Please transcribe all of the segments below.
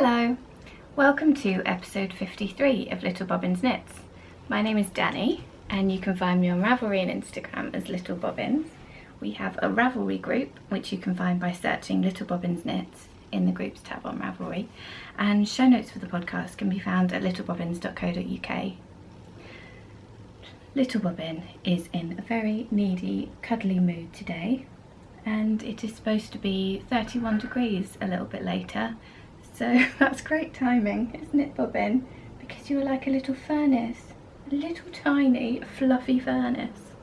Hello, welcome to episode 53 of Little Bobbins Knits. My name is Dani and you can find me on Ravelry and Instagram as Little Bobbins. We have a Ravelry group which you can find by searching Little Bobbins Knits in the groups tab on Ravelry, and show notes for the podcast can be found at littlebobbins.co.uk. Little Bobbin is in a very needy, cuddly mood today, and it is supposed to be 31 degrees a little bit later. So that's great timing, isn't it, Bobbin? Because you are like a little furnace, a little tiny fluffy furnace.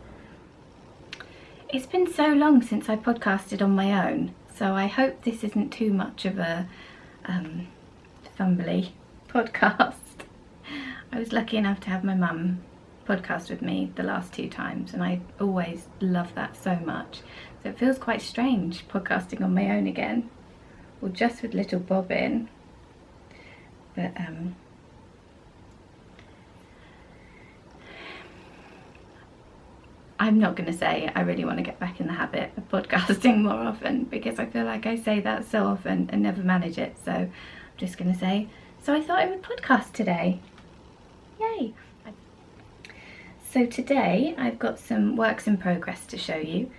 It's been so long since I podcasted on my own, so I hope this isn't too much of a fumbly podcast. I was lucky enough to have my mum podcast with me the last 2 times, and I always love that so much. So it feels quite strange podcasting on my own again. Well, just with little Bobbin, but I'm not going to say I really want to get back in the habit of podcasting more often, because I feel like I say that so often and never manage it. So I'm just going to say, so I thought I would podcast today. Yay! So today I've got some works in progress to show you,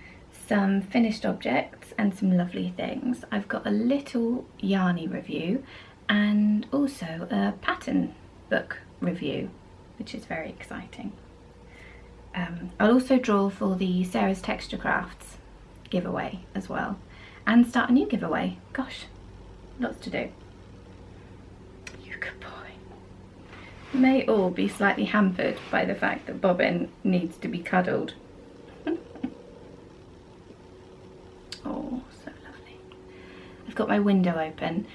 some finished objects and some lovely things. I've got a little yarny review and also a pattern book review, which is very exciting. I'll also draw for the Sarah's Texture Crafts giveaway as well, and start a new giveaway. Gosh, lots to do. You good boy. May all be slightly hampered by the fact that Bobbin needs to be cuddled. Oh, so lovely. I've got my window open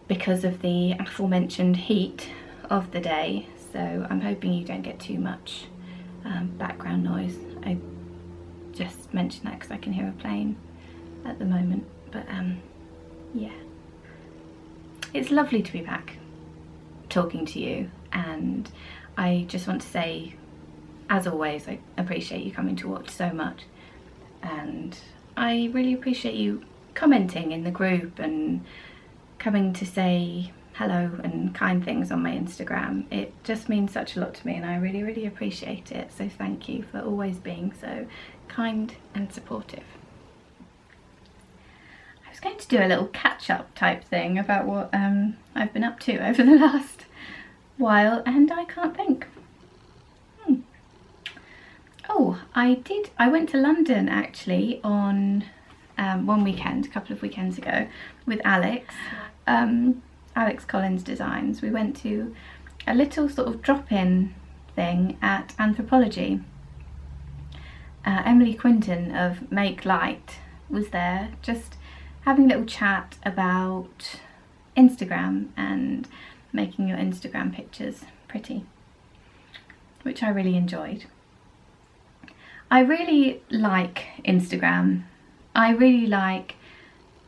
because of the aforementioned heat of the day, so I'm hoping you don't get too much background noise. I just mentioned that because I can hear a plane at the moment, but yeah. It's lovely to be back talking to you, and I just want to say, as always, I appreciate you coming to watch so much, and I really appreciate you commenting in the group and coming to say hello and kind things on my Instagram. It just means such a lot to me, and I really, really appreciate it. So thank you for always being so kind and supportive. I was going to do a little catch-up type thing about what I've been up to over the last while, and I can't think. Oh, I went to London actually on one weekend, a couple of weekends ago, with Alex, Alex Collins Designs. We went to a little sort of drop-in thing at Anthropology. Emily Quinton of Make Light was there, just having a little chat about Instagram and making your Instagram pictures pretty, which I really enjoyed. I really like Instagram. I really like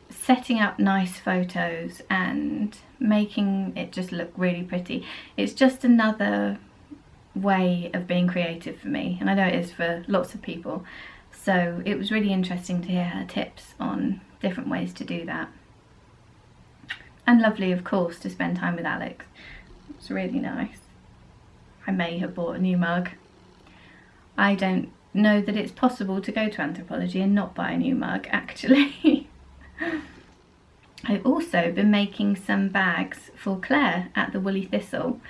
setting up nice photos and making it just look really pretty. It's just another way of being creative for me, and I know it is for lots of people. So it was really interesting to hear her tips on different ways to do that. And lovely, of course, to spend time with Alex. It was really nice. I may have bought a new mug. I don't know that it's possible to go to Anthropology and not buy a new mug, actually. I've also been making some bags for Claire at the Woolly Thistle.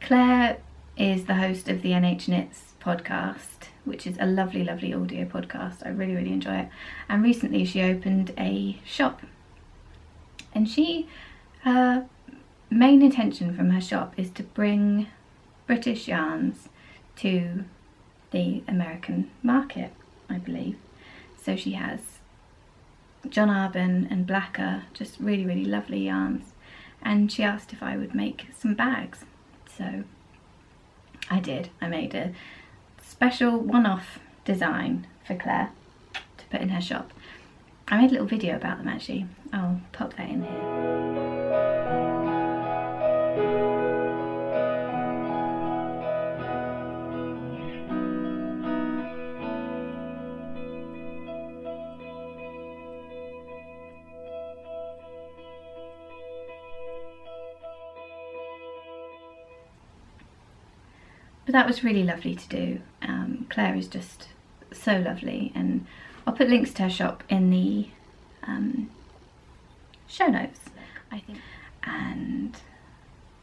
Claire is the host of the NH Knits podcast, which is a lovely, lovely audio podcast. I really, really enjoy it. And recently she opened a shop, and her main intention from her shop is to bring British yarns to the American market, I believe. So she has John Arbon and Blacker, just really, really lovely yarns, and she asked if I would make some bags. So I did. I made a special one-off design for Claire to put in her shop. I made a little video about them actually. I'll pop that in here. that was really lovely to do. Claire is just so lovely, and I'll put links to her shop in the show notes, I think. And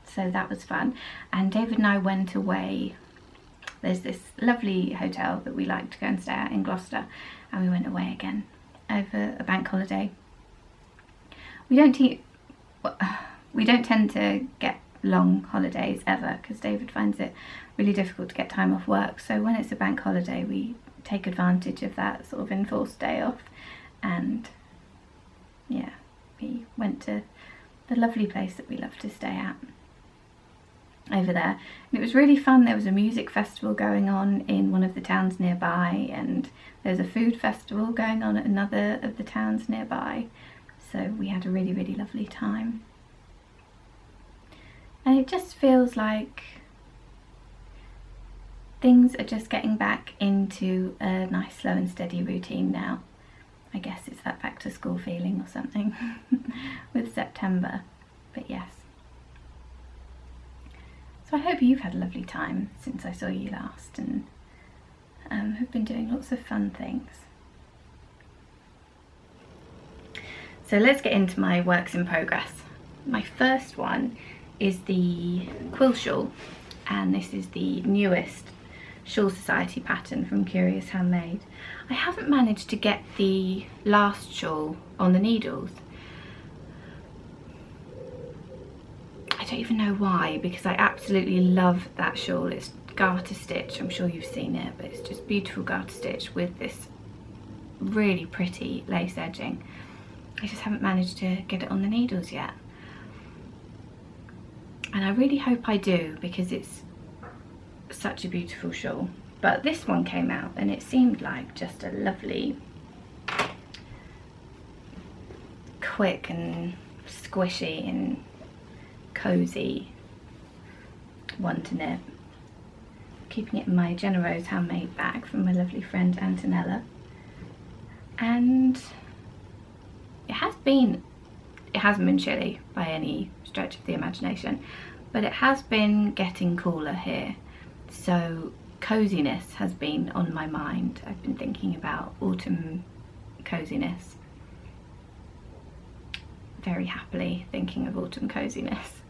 so that was fun. And David and I went away. There's this lovely hotel that we like to go and stay at in Gloucester, and we went away again over a bank holiday. We don't tend to get long holidays ever, because David finds it really difficult to get time off work. So when it's a bank holiday, we take advantage of that sort of enforced day off. And yeah, we went to the lovely place that we love to stay at over there, and it was really fun. There was a music festival going on in one of the towns nearby, and there's a food festival going on at another of the towns nearby, so we had a really, really lovely time. And it just feels like things are just getting back into a nice slow and steady routine now. I guess it's that back to school feeling or something with September, but yes. So I hope you've had a lovely time since I saw you last, and have been doing lots of fun things. So let's get into my works in progress. My first one is the Quill shawl, and this is the newest Shawl Society pattern from Curious Handmade. I haven't managed to get the last shawl on the needles. I don't even know why, because I absolutely love that shawl. It's garter stitch, I'm sure you've seen it, but it's just beautiful garter stitch with this really pretty lace edging. I just haven't managed to get it on the needles yet, and I really hope I do, because it's such a beautiful shawl. But this one came out and it seemed like just a lovely, quick and squishy and cozy one to knit. Keeping it in my Jenna Rose handmade bag from my lovely friend Antonella. And it hasn't been chilly by any stretch of the imagination, but it has been getting cooler here, so coziness has been on my mind. I've been thinking about autumn coziness, very happily thinking of autumn coziness.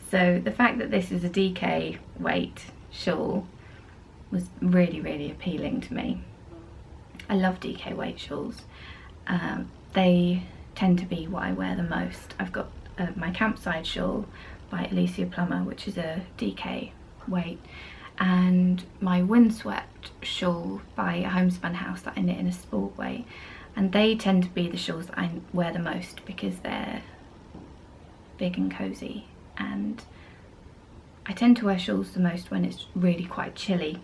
So the fact that this is a DK weight shawl was really, really appealing to me. I love DK weight shawls. They tend to be what I wear the most. I've got my campsite shawl by Alicia Plummer, which is a DK weight, and my windswept shawl by a homespun house that I knit in a sport weight, and they tend to be the shawls that I wear the most because they're big and cozy, and I tend to wear shawls the most when it's really quite chilly.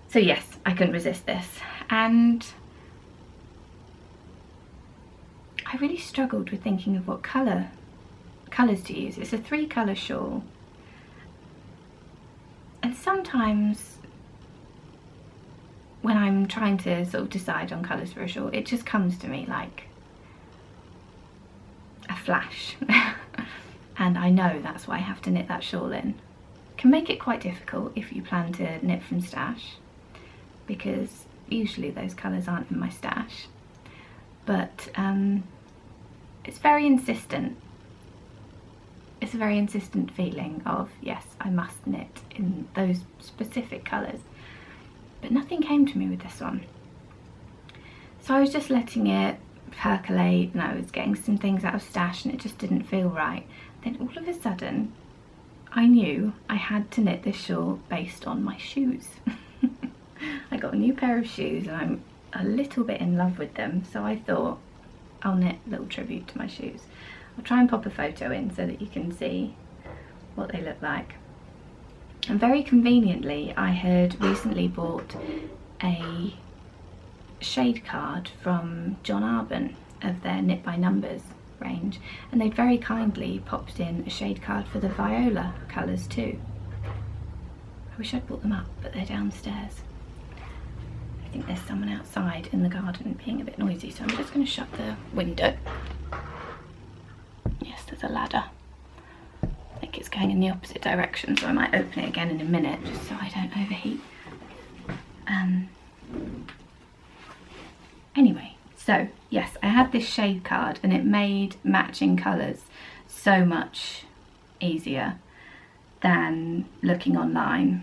So yes, I couldn't resist this, and I really struggled with thinking of what colours to use. It's a 3-colour shawl, and sometimes when I'm trying to sort of decide on colours for a shawl, it just comes to me like a flash and I know that's why I have to knit that shawl in. It can make it quite difficult if you plan to knit from stash, because usually those colours aren't in my stash, but it's very insistent. It's a very insistent feeling of, yes, I must knit in those specific colours. But nothing came to me with this one. So I was just letting it percolate, and I was getting some things out of stash, and it just didn't feel right. Then all of a sudden, I knew I had to knit this shawl based on my shoes. I got a new pair of shoes and I'm a little bit in love with them, so I thought I'll knit a little tribute to my shoes. I'll try and pop a photo in so that you can see what they look like. And very conveniently, I had recently bought a shade card from John Arbon of their Knit by Numbers range, and they'd very kindly popped in a shade card for the viola colours too. I wish I'd brought them up, but they're downstairs. I think there's someone outside in the garden being a bit noisy, so I'm just going to shut the window. Yes, there's a ladder. I think it's going in the opposite direction, so I might open it again in a minute just so I don't overheat. Anyway, so yes, I had this shade card and it made matching colours so much easier than looking online,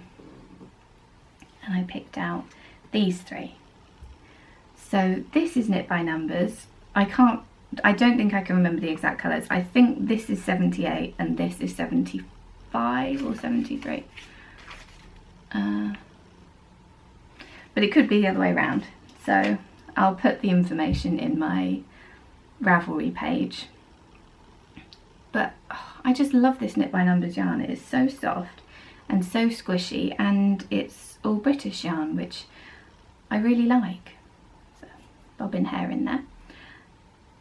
and I picked out these three. So this is knit by numbers. I don't think I can remember the exact colours. I think this is 78 and this is 75 or 73. But it could be the other way around. So I'll put the information in my Ravelry page. But I just love this knit by numbers yarn. It is so soft and so squishy, and it's all British yarn, which I really like. So bobbin hair in there.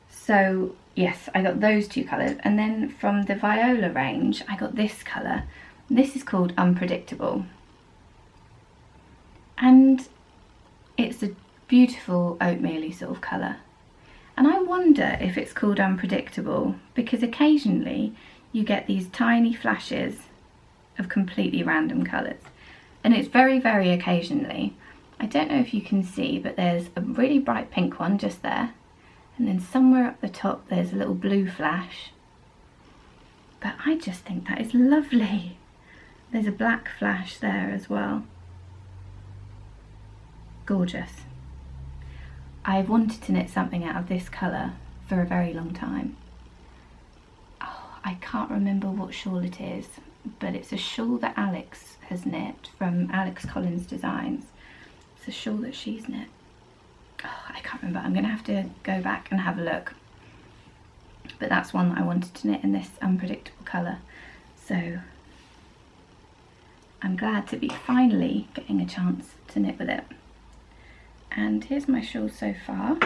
So yes, I got those two colours, and then from the Viola range I got this colour. This is called Unpredictable, and it's a beautiful oatmeal-y sort of colour. And I wonder if it's called Unpredictable because occasionally you get these tiny flashes of completely random colours, and it's very, very occasionally. I don't know if you can see, but there's a really bright pink one just there, and then somewhere up the top there's a little blue flash. But I just think that is lovely. There's a black flash there as well. Gorgeous. I've wanted to knit something out of this colour for a very long time. Oh, I can't remember what shawl it is, but it's a shawl that Alex has knit from Alex Collins Designs. It's a shawl that she's knit. Oh, I can't remember. I'm going to have to go back and have a look. But that's one that I wanted to knit in this unpredictable colour. So I'm glad to be finally getting a chance to knit with it. And here's my shawl so far.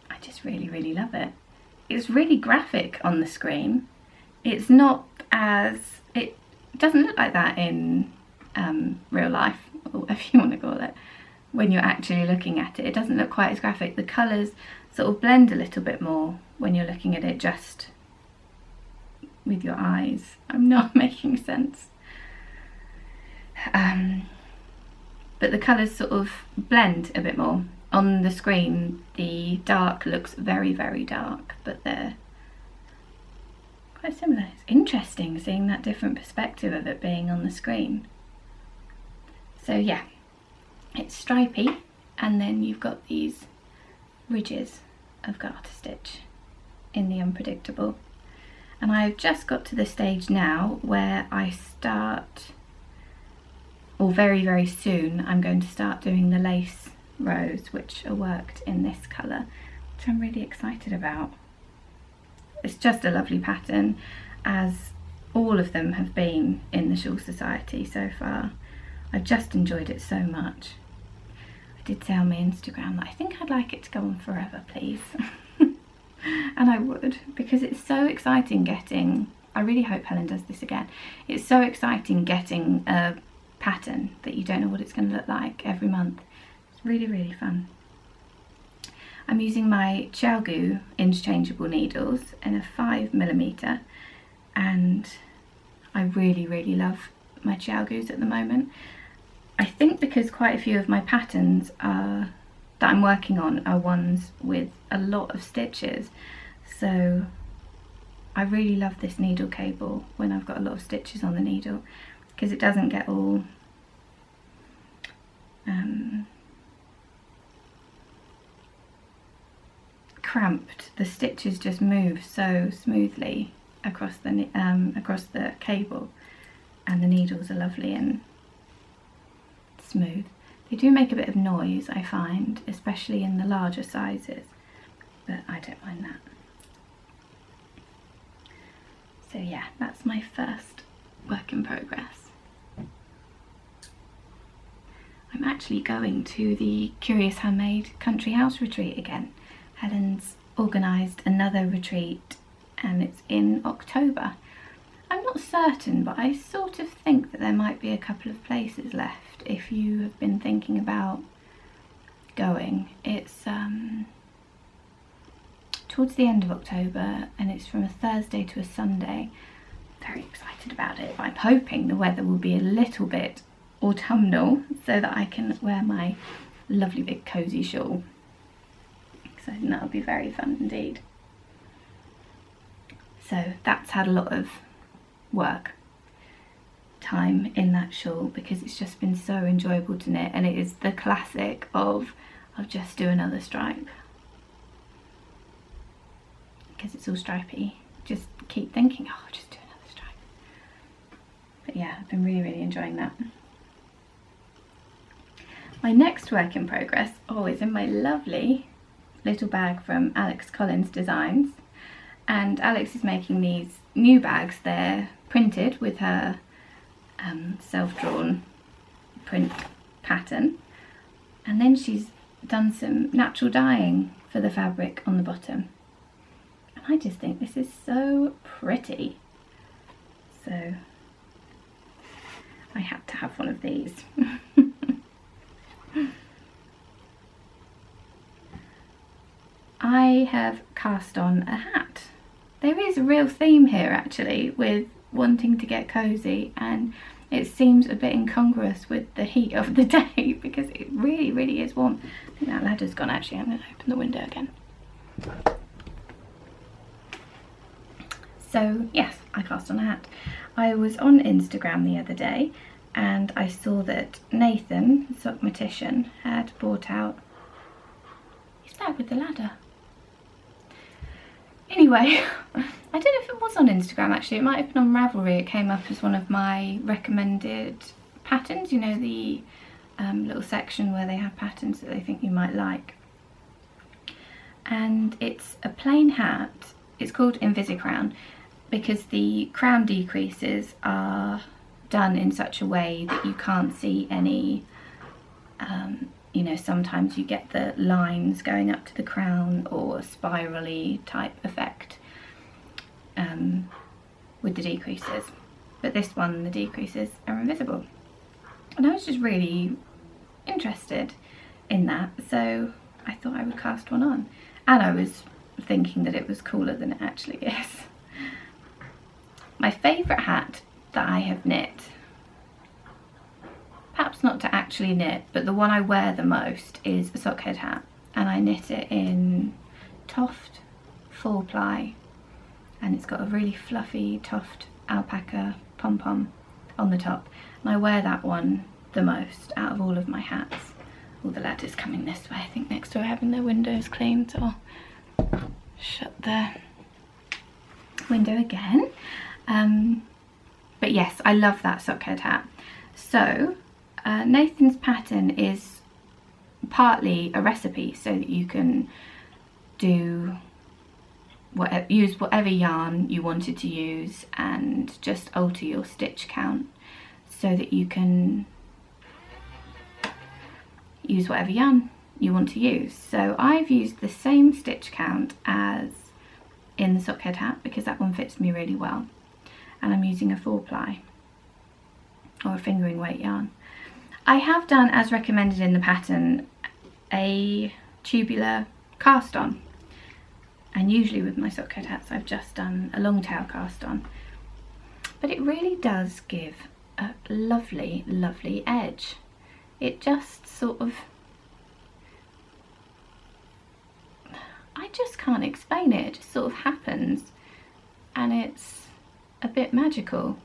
I just really, really love it. It's really graphic on the screen. It's not as, it doesn't look like that in real life, or whatever you want to call it. When you're actually looking at it, it doesn't look quite as graphic. The colours sort of blend a little bit more when you're looking at it just with your eyes. I'm not making sense. But the colours sort of blend a bit more. On the screen, the dark looks very, very dark, but they're quite similar. It's interesting seeing that different perspective of it being on the screen. So yeah, it's stripy, and then you've got these ridges of garter stitch in the Unpredictable. And I've just got to the stage now where I start, or very, very soon, I'm going to start doing the lace rows, which are worked in this colour, which I'm really excited about. It's just a lovely pattern, as all of them have been in the Shawl Society so far. I've just enjoyed it so much. I did say on my Instagram that I think I'd like it to go on forever, please. And I would, because it's so exciting getting, I really hope Helen does this again, it's so exciting getting a pattern that you don't know what it's going to look like every month. It's really, really fun. I'm using my Xiaogu interchangeable needles in a 5mm, and I really, really love my Xiaogus at the moment. I think because quite a few of my patterns are that I'm working on are ones with a lot of stitches, so I really love this needle cable when I've got a lot of stitches on the needle, because it doesn't get all cramped. The stitches just move so smoothly across the cable, and the needles are lovely and smooth. They do make a bit of noise, I find, especially in the larger sizes, but I don't mind that. So yeah, that's my first work in progress. I'm actually going to the Curious Handmade Country House retreat again. Helen's organised another retreat and it's in October. I'm not certain, but I sort of think that there might be a couple of places left if you have been thinking about going. It's towards the end of October, and it's from a Thursday to a Sunday. Very excited about it, but I'm hoping the weather will be a little bit autumnal so that I can wear my lovely big cozy shawl. So I think that'll be very fun indeed. So that's had a lot of work time in that shawl because it's just been so enjoyable to knit, and it is the classic of I'll just do another stripe because it's all stripy. Just keep thinking, oh, I'll just do another stripe. But yeah, I've been really enjoying that. My next work in progress, is in my lovely little bag from Alex Collins Designs, and Alex is making these new bags. They're printed with her self-drawn print pattern, and then she's done some natural dyeing for the fabric on the bottom, and I just think this is so pretty, so I had to have one of these. I have cast on a hat. There is a real theme here actually with wanting to get cozy, and it seems a bit incongruous with the heat of the day because it really is warm. I think that ladder's gone actually. I'm going to open the window again. So yes, I cast on a hat. I was on Instagram the other day and I saw that Nathan, Sockmatician, had bought out, he's back with the ladder. Anyway, I don't know if it was on Instagram actually, it might have been on Ravelry. It came up as one of my recommended patterns, you know, the little section where they have patterns that they think you might like. And it's a plain hat. It's called Invis Crown because the crown decreases are done in such a way that you can't see any, you know, sometimes you get the lines going up to the crown or spirally type effect with the decreases, but this one the decreases are invisible, and I was just really interested in that, so I thought I would cast one on, and I was thinking that it was cooler than it actually is. My favourite hat that I have knit, perhaps not to actually knit, but the one I wear the most is a sockhead hat, and I knit it in Toft 4-ply, and it's got a really fluffy Toft alpaca pom-pom on the top, and I wear that one the most out of all of my hats. All the ladder's coming this way. I think next door having their windows cleaned, so I'll shut the window again. But yes, I love that sockhead hat. So Nathan's pattern is partly a recipe so that you can do use whatever yarn you wanted to use and just alter your stitch count so that you can use whatever yarn you want to use. So I've used the same stitch count as in the sockhead hat because that one fits me really well, and I'm using a 4-ply or a fingering weight yarn. I have done, as recommended in the pattern, a tubular cast on, and usually with my sockhead hats I've just done a long tail cast on, but it really does give a lovely edge. It just sort of, I just can't explain it, it just sort of happens, and it's a bit magical.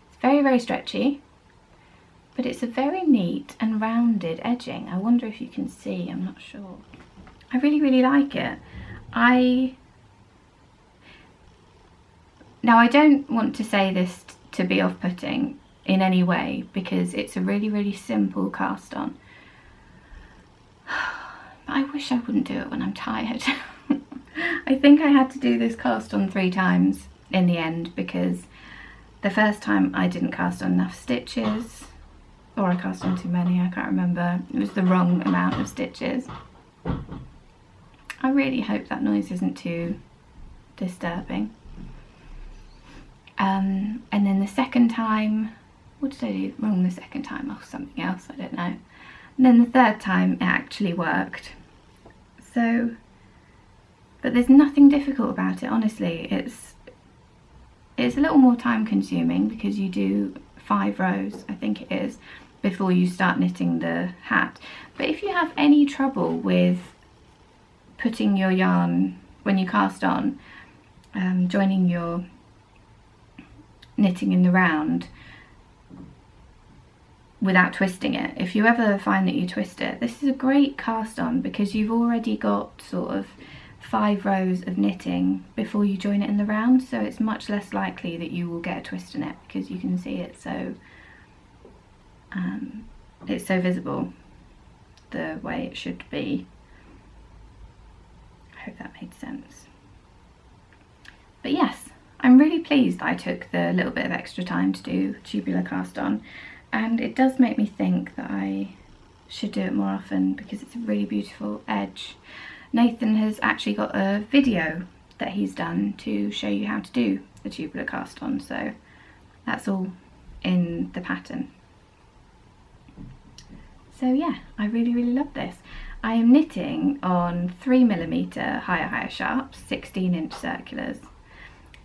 It's very stretchy, but it's a very neat and rounded edging. I wonder if you can see, I'm not sure. I really like it. Now I don't want to say this to be off-putting in any way because it's a really simple cast on. But I wish I wouldn't do it when I'm tired. I think I had to do this cast on 3 times in the end because the first time I didn't cast on enough stitches, or I cast on too many, I can't remember. It was the wrong amount of stitches. I really hope that noise isn't too disturbing. And then the second time, what did I do wrong the second time? Oh, something else, I don't know. And then the third time it actually worked. So, but there's nothing difficult about it, honestly. It's a little more time consuming because you do 5 rows, I think it is, before you start knitting the hat. But if you have any trouble with putting your yarn, when you cast on, joining your knitting in the round without twisting it, if you ever find that you twist it, this is a great cast on because you've already got sort of 5 rows of knitting before you join it in the round, so it's much less likely that you will get a twist in it because you can see it so it's so visible the way it should be. I hope that made sense. But yes, I'm really pleased I took the little bit of extra time to do tubular cast on, and it does make me think that I should do it more often because it's a really beautiful edge. Nathan has actually got a video that he's done to show you how to do the tubular cast on, so that's all in the pattern. So yeah, I really love this. I am knitting on 3mm higher sharps, 16-inch circulars,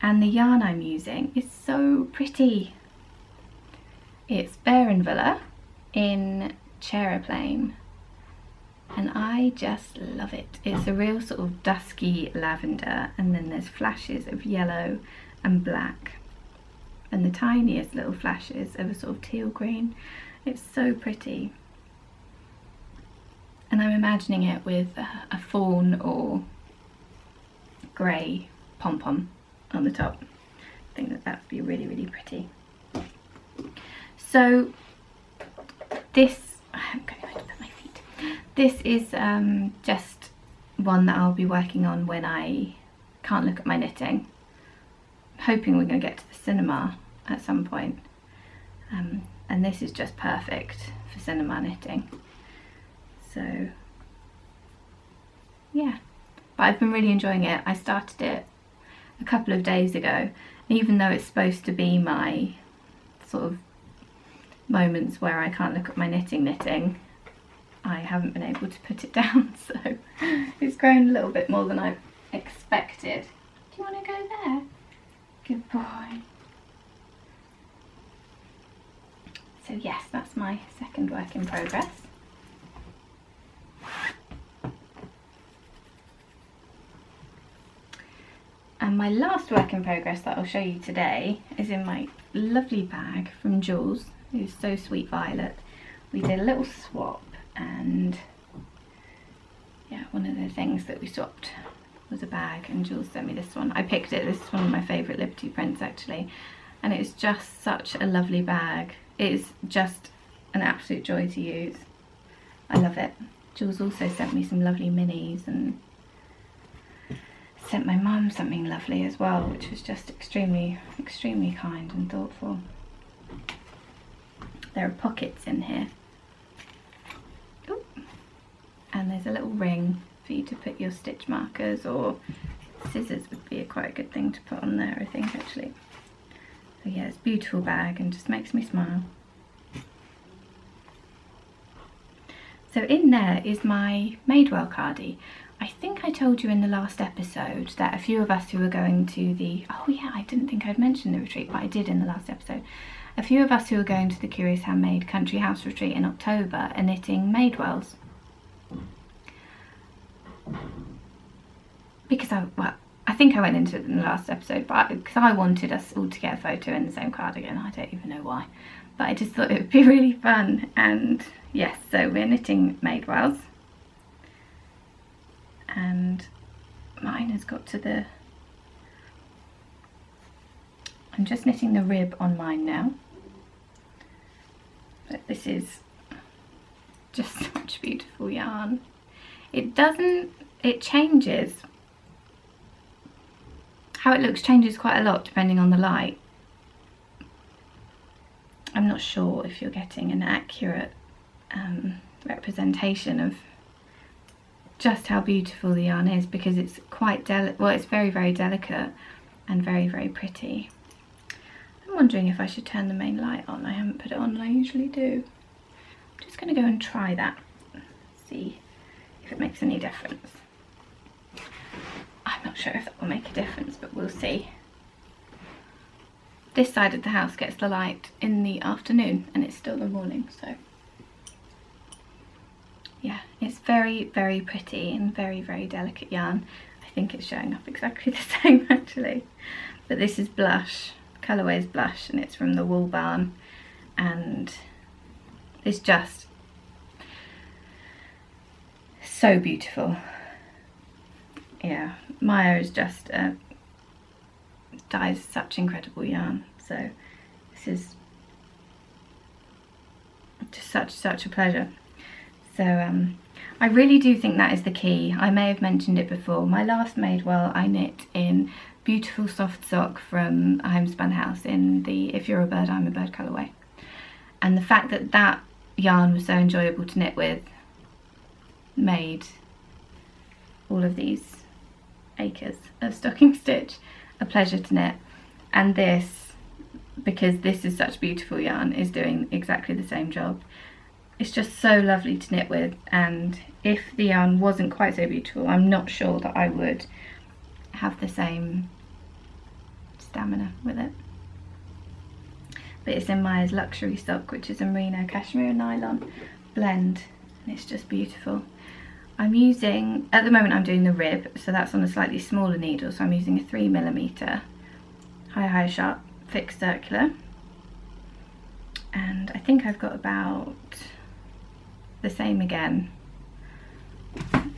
and the yarn I'm using is so pretty. It's Bärenwolle in Cherryplain, and I just love it. It's a real sort of dusky lavender, and then there's flashes of yellow and black, and the tiniest little flashes of a sort of teal green. It's so pretty. And I'm imagining it with a fawn or grey pom-pom on the top. I think that that would be really pretty. So this, I'm going to put my feet. This is just one that I'll be working on when I can't look at my knitting. I'm hoping we're going to get to the cinema at some point. And this is just perfect for cinema knitting. So yeah, but I've been really enjoying it. I started it a couple of days ago, and even though it's supposed to be my sort of moments where I can't look at my knitting, I haven't been able to put it down, so it's grown a little bit more than I expected. Do you want to go there? Good boy. So yes, that's my second work in progress. And my last work in progress that I'll show you today is in my lovely bag from Jules, who's so sweet, Violet. We did a little swap, and yeah, one of the things that we swapped was a bag, and Jules sent me this one. I picked it. This is one of my favourite Liberty prints actually, and it's just such a lovely bag. It is just an absolute joy to use. I love it. Jules also sent me some lovely minis and sent my mum something lovely as well, which was just extremely kind and thoughtful. There are pockets in here. Ooh. And there's a little ring for you to put your stitch markers, or scissors would be quite a good thing to put on there, I think, actually. So yeah, it's a beautiful bag and just makes me smile. So in there is my Maidwell cardie. I think I told you in the last episode that a few of us who were going to the, oh yeah, I didn't think I'd mentioned the retreat, but I did in the last episode. A few of us who were going to the Curious Handmade Country House retreat in October are knitting Maidwells. Because I think I went into it in the last episode, but because I wanted us all to get a photo in the same cardigan. I don't even know why, but I just thought it would be really fun. And yes, so we're knitting Maidwells. And mine has got to the, I'm just knitting the rib on mine now, but this is just such beautiful yarn. It changes, how it looks changes quite a lot depending on the light. I'm not sure if you're getting an accurate representation of just how beautiful the yarn is, because it's quite well, it's very delicate and very pretty. I'm wondering if I should turn the main light on. I haven't put it on and I usually do. I'm just going to go and try that, see if it makes any difference. I'm not sure if that will make a difference, but we'll see. This side of the house gets the light in the afternoon and it's still the morning, so yeah, it's very, very pretty and very, very delicate yarn. I think it's showing up exactly the same actually, but this is Blush, colourway is Blush, and it's from the Wool Barn, and it's just so beautiful. Yeah, Maya is just dyes such incredible yarn, so this is just such a pleasure. So I really do think that is the key. I may have mentioned it before. My last Maidwell I knit in beautiful soft sock from a homespun house in the If You're a Bird, I'm a Bird colourway. And the fact that that yarn was so enjoyable to knit with made all of these acres of stocking stitch a pleasure to knit. And this, because this is such beautiful yarn, is doing exactly the same job. It's just so lovely to knit with, and if the yarn wasn't quite so beautiful, I'm not sure that I would have the same stamina with it. But it's in Maya's Luxury Sock, which is a merino cashmere and nylon blend, and it's just beautiful. I'm using, at the moment I'm doing the rib, so that's on a slightly smaller needle, so I'm using a 3mm high sharp fixed circular, and I think I've got about the same again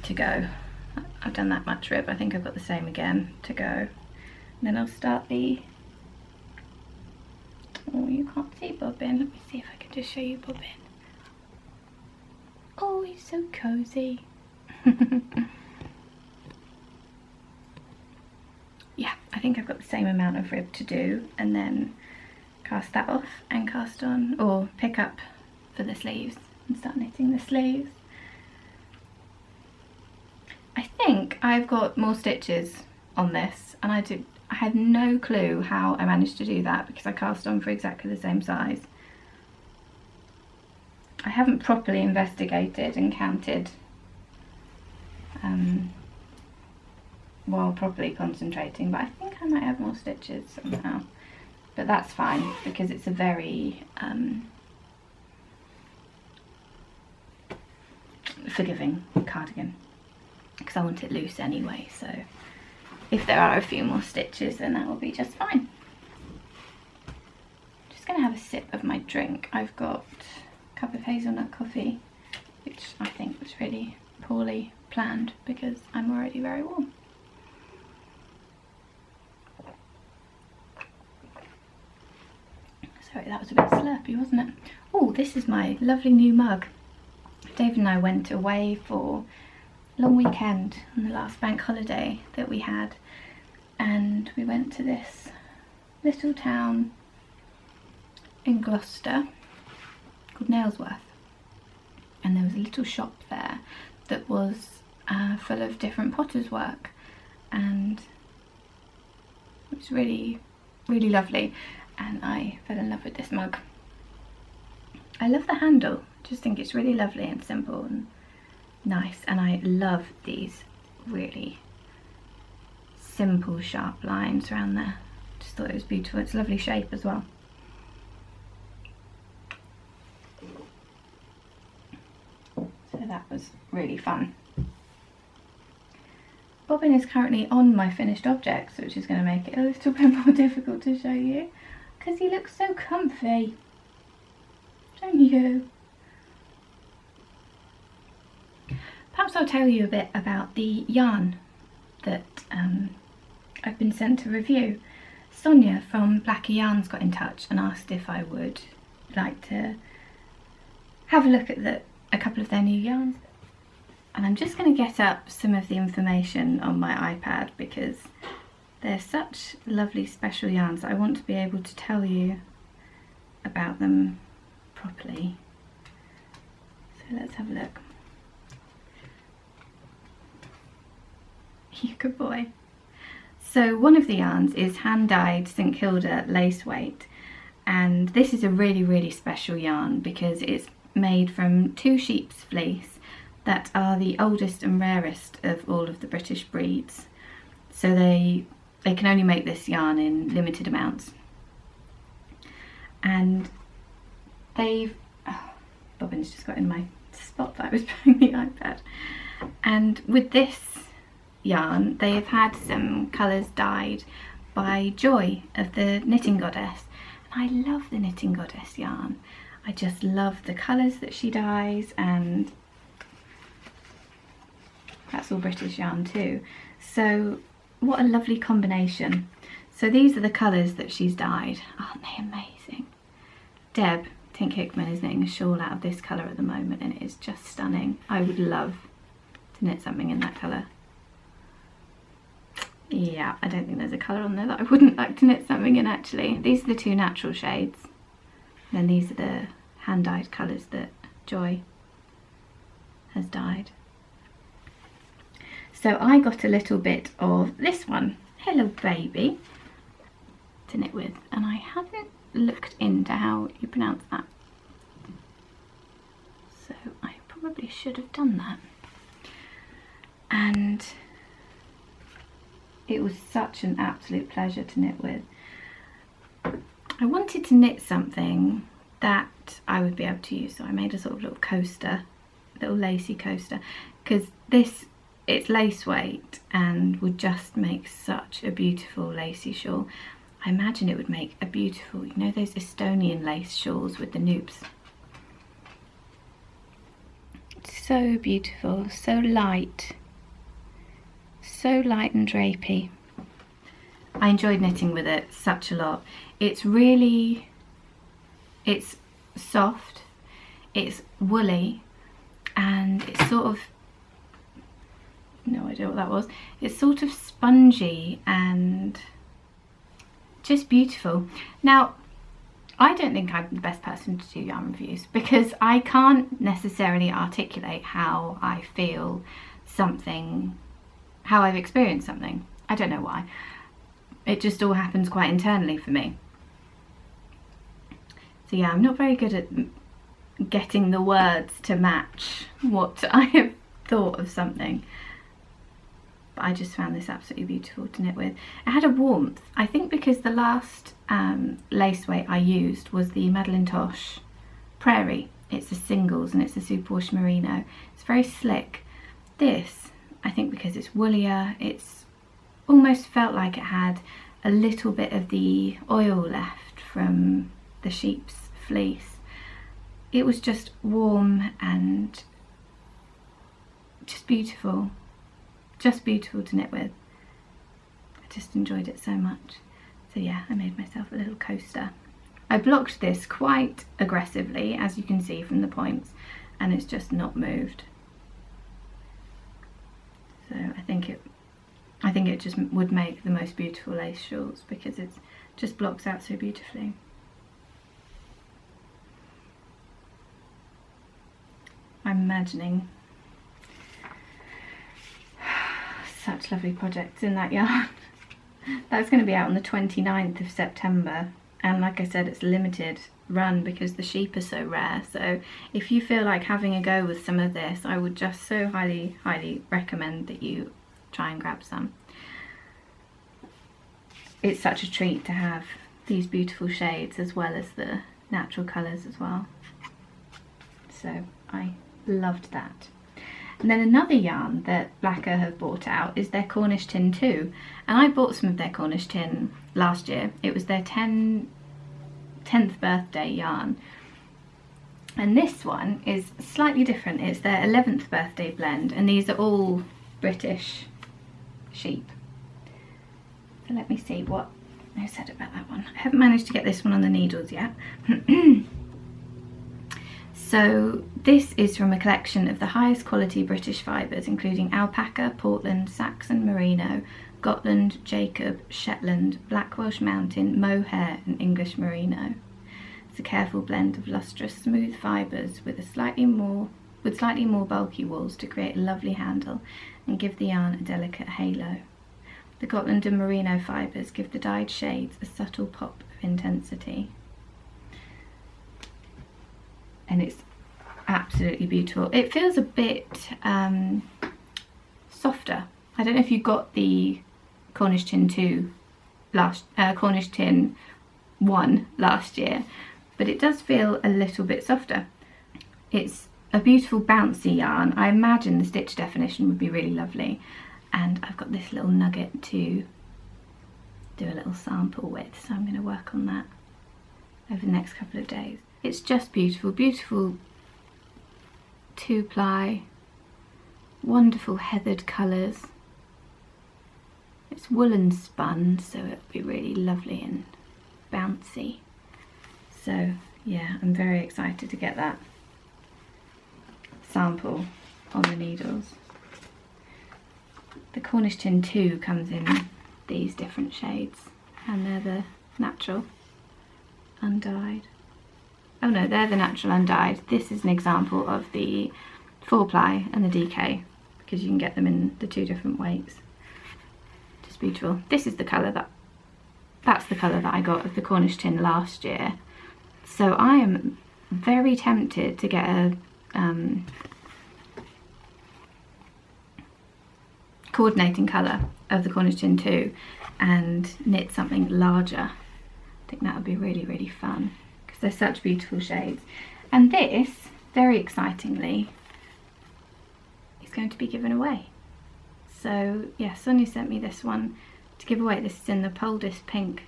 to go. I've done that much rib, I think I've got the same again to go. And then I'll start the, oh, you can't see Bobbin, let me see if I can just show you Bobbin. Oh, he's so cozy. Yeah, I think I've got the same amount of rib to do, and then cast that off and cast on, or pick up for the sleeves and start knitting the sleeves. I think I've got more stitches on this, and I had no clue how I managed to do that because I cast on for exactly the same size. I haven't properly investigated and counted while properly concentrating, but I think I might have more stitches somehow. But that's fine because it's a very forgiving cardigan, because I want it loose anyway, so if there are a few more stitches then that will be just fine. Just going to have a sip of my drink. I've got a cup of hazelnut coffee, which I think was really poorly planned because I'm already very warm. Sorry, that was a bit slurpy, wasn't it? Oh, this is my lovely new mug. David and I went away for a long weekend on the last bank holiday that we had, and we went to this little town in Gloucester called Nailsworth, and there was a little shop there that was full of different potter's work, and it was really, really lovely, and I fell in love with this mug. I love the handle, just think it's really lovely and simple and nice, and I love these really simple sharp lines around there. Just thought it was beautiful. It's a lovely shape as well. So that was really fun. Bobbin is currently on my finished objects, which is going to make it a little bit more difficult to show you because he looks so comfy, don't you? Perhaps I'll tell you a bit about the yarn that I've been sent to review. Sonia from Blacker Yarns got in touch and asked if I would like to have a look at a couple of their new yarns. And I'm just going to get up some of the information on my iPad because they're such lovely special yarns that I want to be able to tell you about them properly. So let's have a look. You good boy. So one of the yarns is hand-dyed St Kilda lace weight, and this is a really, really special yarn because it's made from 2 sheep's fleece that are the oldest and rarest of all of the British breeds. So they can only make this yarn in limited amounts. And they've... Oh, Bobbin's just got in my spot that I was putting the iPad. And with this yarn, they have had some colours dyed by Joy of the Knitting Goddess. And I love the Knitting Goddess yarn. I just love the colours that she dyes, and that's all British yarn too. So what a lovely combination. So these are the colours that she's dyed. Aren't they amazing? Deb Tink Hickman is knitting a shawl out of this colour at the moment, and it is just stunning. I would love to knit something in that colour. Yeah, I don't think there's a colour on there that I wouldn't like to knit something in actually. These are the 2 natural shades. Then these are the hand-dyed colours that Joy has dyed. So I got a little bit of this one, Hello Baby, to knit with, and I haven't looked into how you pronounce that. So I probably should have done that. And it was such an absolute pleasure to knit with. I wanted to knit something that I would be able to use, so I made a sort of little coaster, little lacy coaster, because it's lace weight and would just make such a beautiful lacy shawl. I imagine it would make a beautiful, you know those Estonian lace shawls with the noops? So beautiful, so light and drapey. I enjoyed knitting with it such a lot. It's soft, it's woolly, and it's sort of, no idea what that was, it's sort of spongy and just beautiful. Now, I don't think I'm the best person to do yarn reviews because I can't necessarily articulate how I feel something, how I've experienced something. I don't know why. It just all happens quite internally for me. So yeah, I'm not very good at getting the words to match what I have thought of something. But I just found this absolutely beautiful to knit with. It had a warmth, I think because the last lace weight I used was the Madeline Tosh Prairie. It's a singles and it's a superwash merino. It's very slick. This, I think because it's woollier, it's almost felt like it had a little bit of the oil left from the sheep's fleece. It was just warm and just beautiful to knit with. I just enjoyed it so much. So yeah, I made myself a little coaster. I blocked this quite aggressively, as you can see from the points, and it's just not moved. So I think it just would make the most beautiful lace shawls because it just blocks out so beautifully. I'm imagining such lovely projects in that yarn. That's going to be out on the 29th of September, and like I said, it's a limited run because the sheep are so rare. So if you feel like having a go with some of this, I would just so highly recommend that you try and grab some. It's such a treat to have these beautiful shades as well as the natural colours as well. So I loved that. And then another yarn that Blacker have brought out is their Cornish tin 2, and I bought some of their Cornish tin last year. It was their 10th birthday yarn, and this one is slightly different. It's their 11th birthday blend, and these are all British sheep. So let me see what I said about that one. I haven't managed to get this one on the needles yet. So this is from a collection of the highest quality British fibres, including alpaca, Portland, Saxon merino, Gotland, Jacob, Shetland, Black Welsh Mountain, mohair and English merino. It's a careful blend of lustrous, smooth fibres with slightly more bulky wools to create a lovely handle and give the yarn a delicate halo. The Gotland and merino fibres give the dyed shades a subtle pop of intensity. And it's absolutely beautiful. It feels a bit softer. I don't know if you got the Cornish tin 2 Cornish tin 1 last year, but it does feel a little bit softer. It's a beautiful bouncy yarn. I imagine the stitch definition would be really lovely, and I've got this little nugget to do a little sample with, so I'm going to work on that over the next couple of days. It's just beautiful, beautiful 2-ply, wonderful heathered colours. It's woolen spun, so it'll be really lovely and bouncy. So yeah, I'm very excited to get that sample on the needles. The Cornish tin 2 comes in these different shades, and they're the natural undyed. Oh no, they're the natural undyed. This is an example of the 4-ply and the DK, because you can get them in the 2 different weights. Just beautiful. This is the colour that's the colour that I got of the Cornish tin last year. So I am very tempted to get a coordinating colour of the Cornish tin 2 and knit something larger. I think that would be really, really fun, because they're such beautiful shades. And this, very excitingly, is going to be given away. So yeah, Sonia sent me this one to give away. This is in the Poldis pink,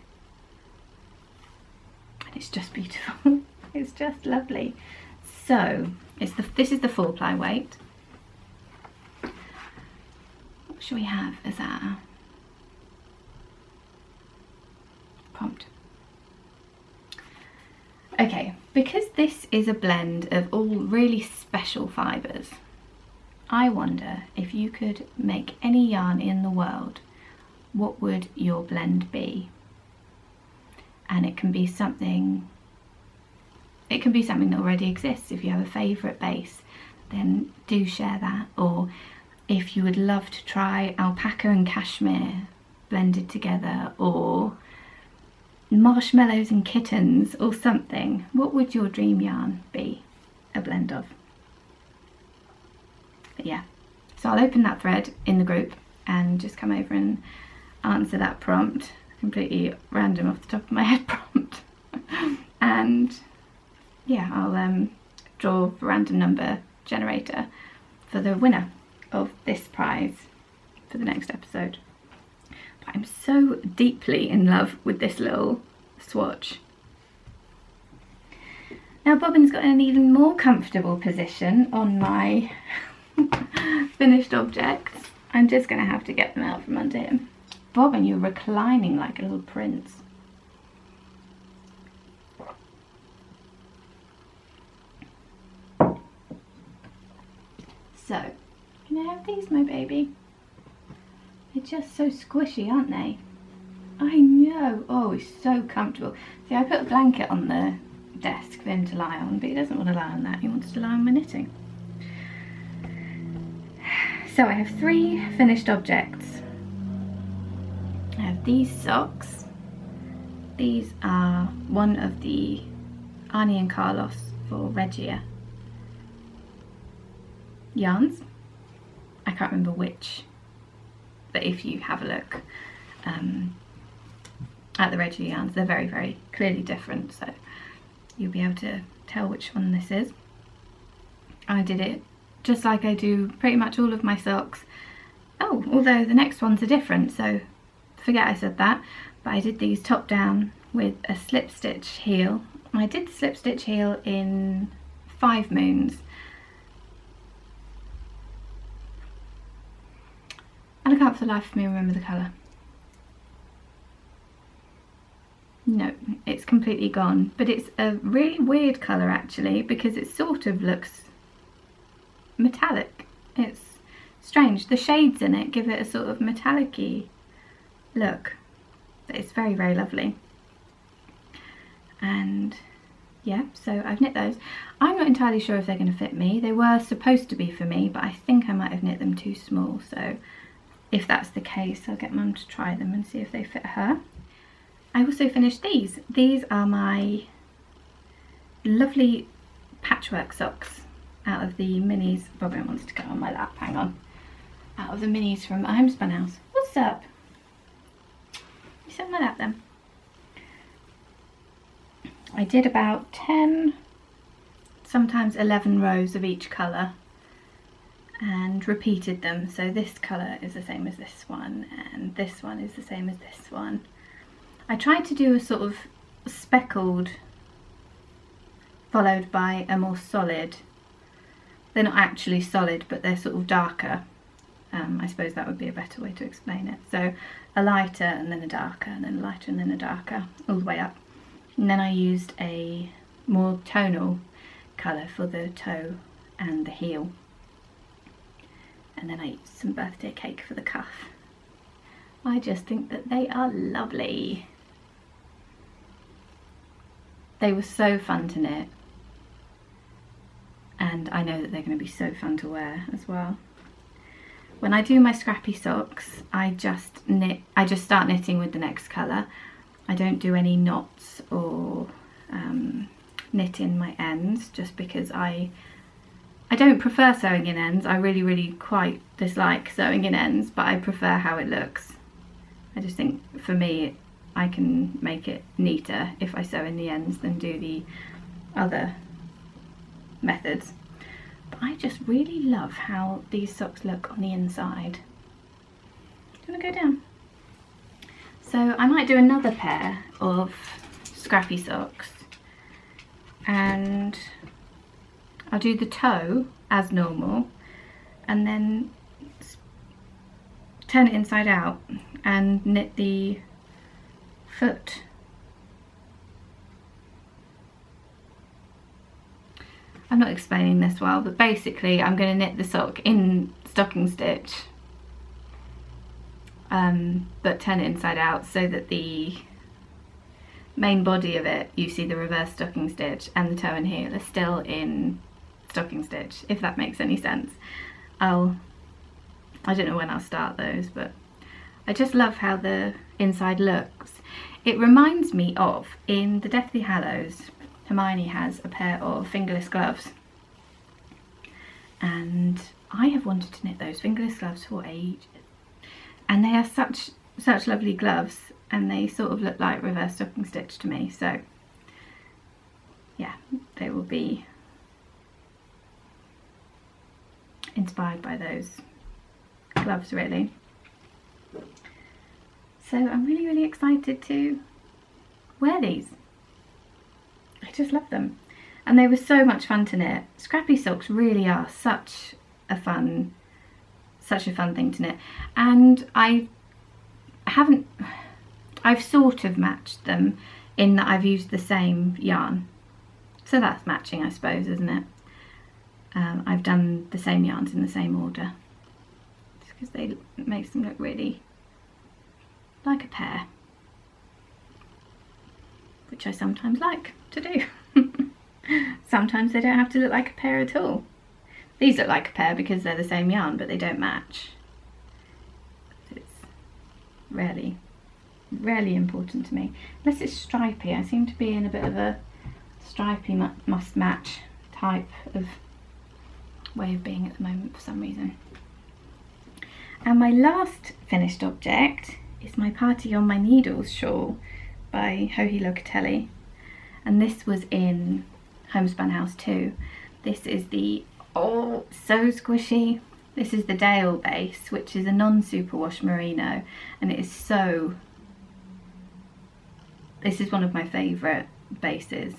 and it's just beautiful. It's just lovely. So this is the 4-ply weight. What should we have as our prompt? Okay, because this is a blend of all really special fibres, I wonder if you could make any yarn in the world, what would your blend be? And it can be something that already exists. If you have a favourite base, then do share that. Or if you would love to try alpaca and cashmere blended together, or marshmallows and kittens or something, what would your dream yarn be a blend of? But yeah, so I'll open that thread in the group and just come over and answer that prompt. Completely random off the top of my head prompt. And yeah, I'll draw a random number generator for the winner of this prize for the next episode. But I'm so deeply in love with this little swatch. Now Bobbin's got an even more comfortable position on my finished objects. I'm just going to have to get them out from under him. Bobbin, you're reclining like a little prince. So, can I have these, my baby? They're just so squishy, aren't they? I know. Oh, it's so comfortable. See, I put a blanket on the desk for him to lie on, but he doesn't want to lie on that. He wants to lie on my knitting. So I have 3 finished objects. I have these socks. These are one of the Arnie and Carlos for Regia yarns. I can't remember which, but if you have a look at the Regia yarns, they're very, very clearly different, so you'll be able to tell which one this is. I did it just like I do pretty much all of my socks. Oh, although the next ones are different, so forget I said that, but I did these top down with a slip stitch heel. I did the slip stitch heel in 5 moons. And I can't for the life of me remember the colour. No, it's completely gone, but it's a really weird colour actually, because it sort of looks metallic. It's strange. The shades in it give it a sort of metallic-y look, but it's very, very lovely. And yeah, so I've knit those. I'm not entirely sure if they're going to fit me. They were supposed to be for me, but I think I might have knit them too small, so if that's the case, I'll get Mum to try them and see if they fit her. I also finished these. These are my lovely patchwork socks out of the minis. Bobbin wants to go on my lap, hang on. Out of the minis from Homespun House. What's up? You sit on my lap then. I did about 10, sometimes 11 rows of each colour and repeated them. So this colour is the same as this one and this one is the same as this one. I tried to do a sort of speckled followed by a more solid. They're not actually solid, but they're sort of darker. I suppose that would be a better way to explain it. So a lighter and then a darker and then a lighter and then a darker all the way up. And then I used a more tonal colour for the toe and the heel. And then I used some birthday cake for the cuff. I just think that they are lovely. They were so fun to knit. And I know that they're going to be so fun to wear as well. When I do my scrappy socks, I just start knitting with the next colour. I don't do any knots or knit in my ends, just because I don't prefer sewing in ends. I really quite dislike sewing in ends, but I prefer how it looks. I just think for me I can make it neater if I sew in the ends than do the other methods. But I just really love how these socks look on the inside. Do you want to go down? So I might do another pair of scrappy socks and I'll do the toe as normal and then turn it inside out and knit the foot. I'm not explaining this well, but basically I'm going to knit the sock in stocking stitch, but turn it inside out so that the main body of it, you see the reverse stocking stitch, and the toe and heel are still in stocking stitch, if that makes any sense. I don't know when I'll start those, but I just love how the inside looks. It reminds me of, in the Deathly Hallows, Hermione has a pair of fingerless gloves, and I have wanted to knit those fingerless gloves for ages, and they are such lovely gloves, and they sort of look like reverse stocking stitch to me. So yeah, they will be inspired by those gloves really. So I'm really excited to wear these. I just love them, and they were so much fun to knit. Scrappy socks really are such a fun thing to knit, and I've sort of matched them in that I've used the same yarn, so that's matching, I suppose, isn't it? I've done the same yarns in the same order, just because it makes them look really like a pair, which I sometimes like to do. Sometimes they don't have to look like a pair at all. These look like a pair because they're the same yarn, but they don't match. It's rarely important to me, unless it's stripy. I seem to be in a bit of a stripy must match type of way of being at the moment for some reason. And my last finished object is my Party on My Needles shawl by Joji Locatelli, and this was in Homespun House too. This is the, oh, so squishy. This is the Dale base, which is a non-superwash merino, and it is so, this is one of my favourite bases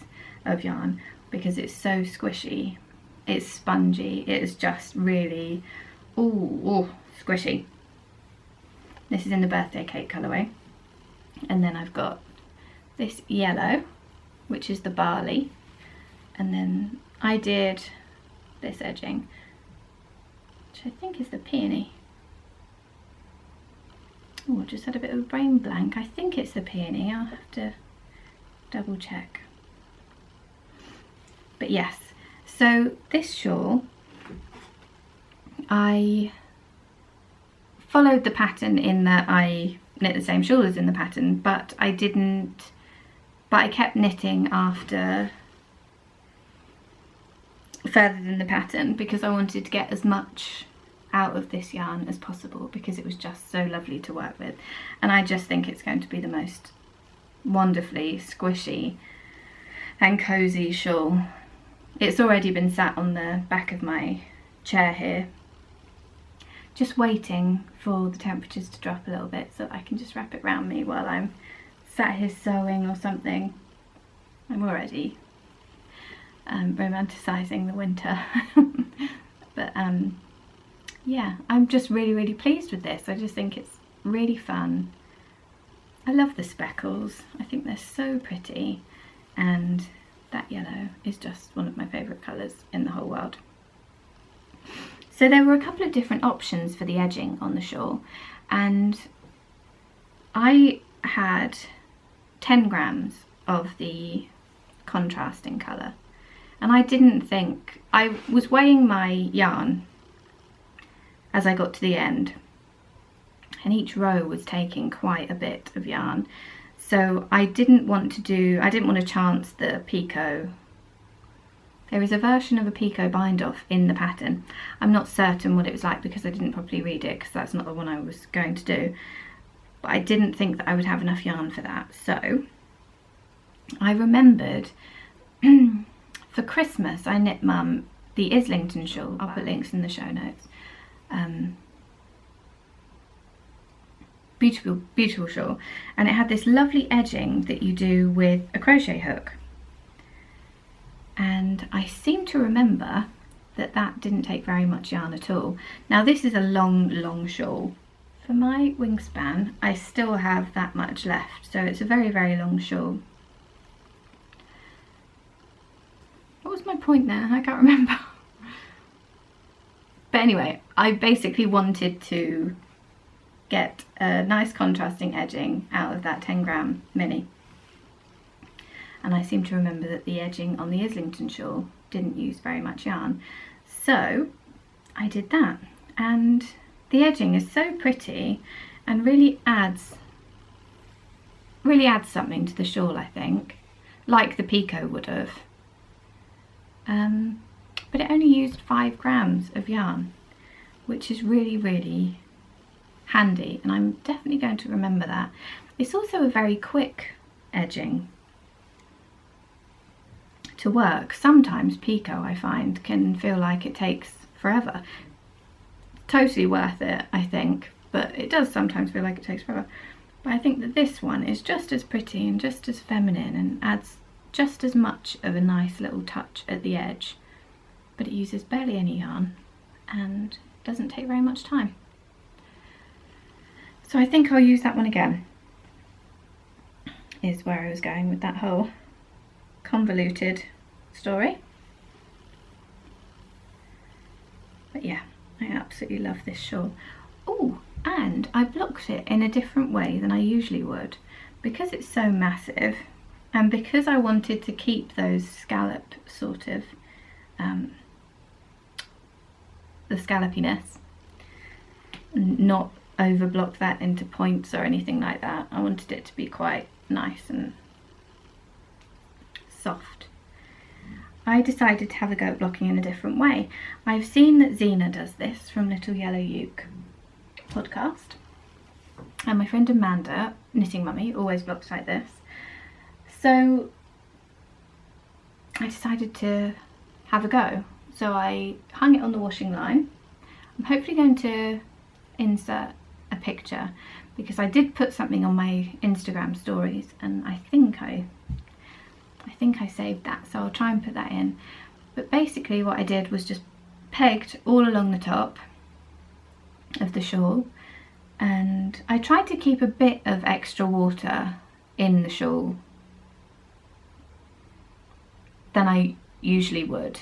of yarn because it's so squishy, it's spongy, it is just really, ooh, squishy. This is in the birthday cake colourway, and then I've got this yellow, which is the barley, and then I did this edging, which I think is the peony. Oh, I just had a bit of a brain blank. I think it's the peony. I'll have to double check. But yes, so this shawl, I followed the pattern in that I knit the same shawl as in the pattern, but I kept knitting after further than the pattern, because I wanted to get as much out of this yarn as possible, because it was just so lovely to work with. And I just think it's going to be the most wonderfully squishy and cozy shawl. It's already been sat on the back of my chair here, just waiting for the temperatures to drop a little bit so that I can just wrap it around me while I'm sat here sewing or something. I'm already romanticising the winter. But yeah, I'm just really pleased with this. I just think it's really fun. I love the speckles. I think they're so pretty, and that yellow is just one of my favourite colours in the whole world. So there were a couple of different options for the edging on the shawl, and I had 10 grams of the contrasting colour, and I didn't think, I was weighing my yarn as I got to the end, and each row was taking quite a bit of yarn, so I didn't want to chance the picot. There is a version of a picot bind off in the pattern. I'm not certain what it was like because I didn't properly read it, because that's not the one I was going to do, but I didn't think that I would have enough yarn for that. So I remembered for Christmas I knit Mum the Islington shawl. I'll put links in the show notes. Beautiful shawl, and it had this lovely edging that you do with a crochet hook, and I seem to remember that that didn't take very much yarn at all. Now this is a long shawl. For my wingspan I still have that much left, so it's a very long shawl. What was my point there? I can't remember. But anyway, I basically wanted to get a nice contrasting edging out of that 10 gram mini. And I seem to remember that the edging on the Islington shawl didn't use very much yarn. So I did that, and the edging is so pretty and really adds something to the shawl, I think, like the picot would have. But it only used 5 grams of yarn, which is really handy, and I'm definitely going to remember that. It's also a very quick edging to work. Sometimes picot, I find, can feel like it takes forever. Totally worth it, I think, but it does sometimes feel like it takes forever. But I think that this one is just as pretty and just as feminine and adds just as much of a nice little touch at the edge, but it uses barely any yarn and doesn't take very much time. So I think I'll use that one again, is where I was going with that whole convoluted story. But yeah, I absolutely love this shawl. Oh, and I blocked it in a different way than I usually would, because it's so massive, and because I wanted to keep those scallop sort of, the scallopiness, not overblock that into points or anything like that. I wanted it to be quite nice and soft. I decided to have a go at blocking in a different way. I've seen that Zena does this from Little Yellow Uke podcast, and my friend Amanda, Knitting Mummy, always blocks like this. So I decided to have a go. So I hung it on the washing line. I'm hopefully going to insert a picture, because I did put something on my Instagram stories, and I think I saved that, so I'll try and put that in. But basically what I did was just pegged all along the top of the shawl, and I tried to keep a bit of extra water in the shawl than I usually would.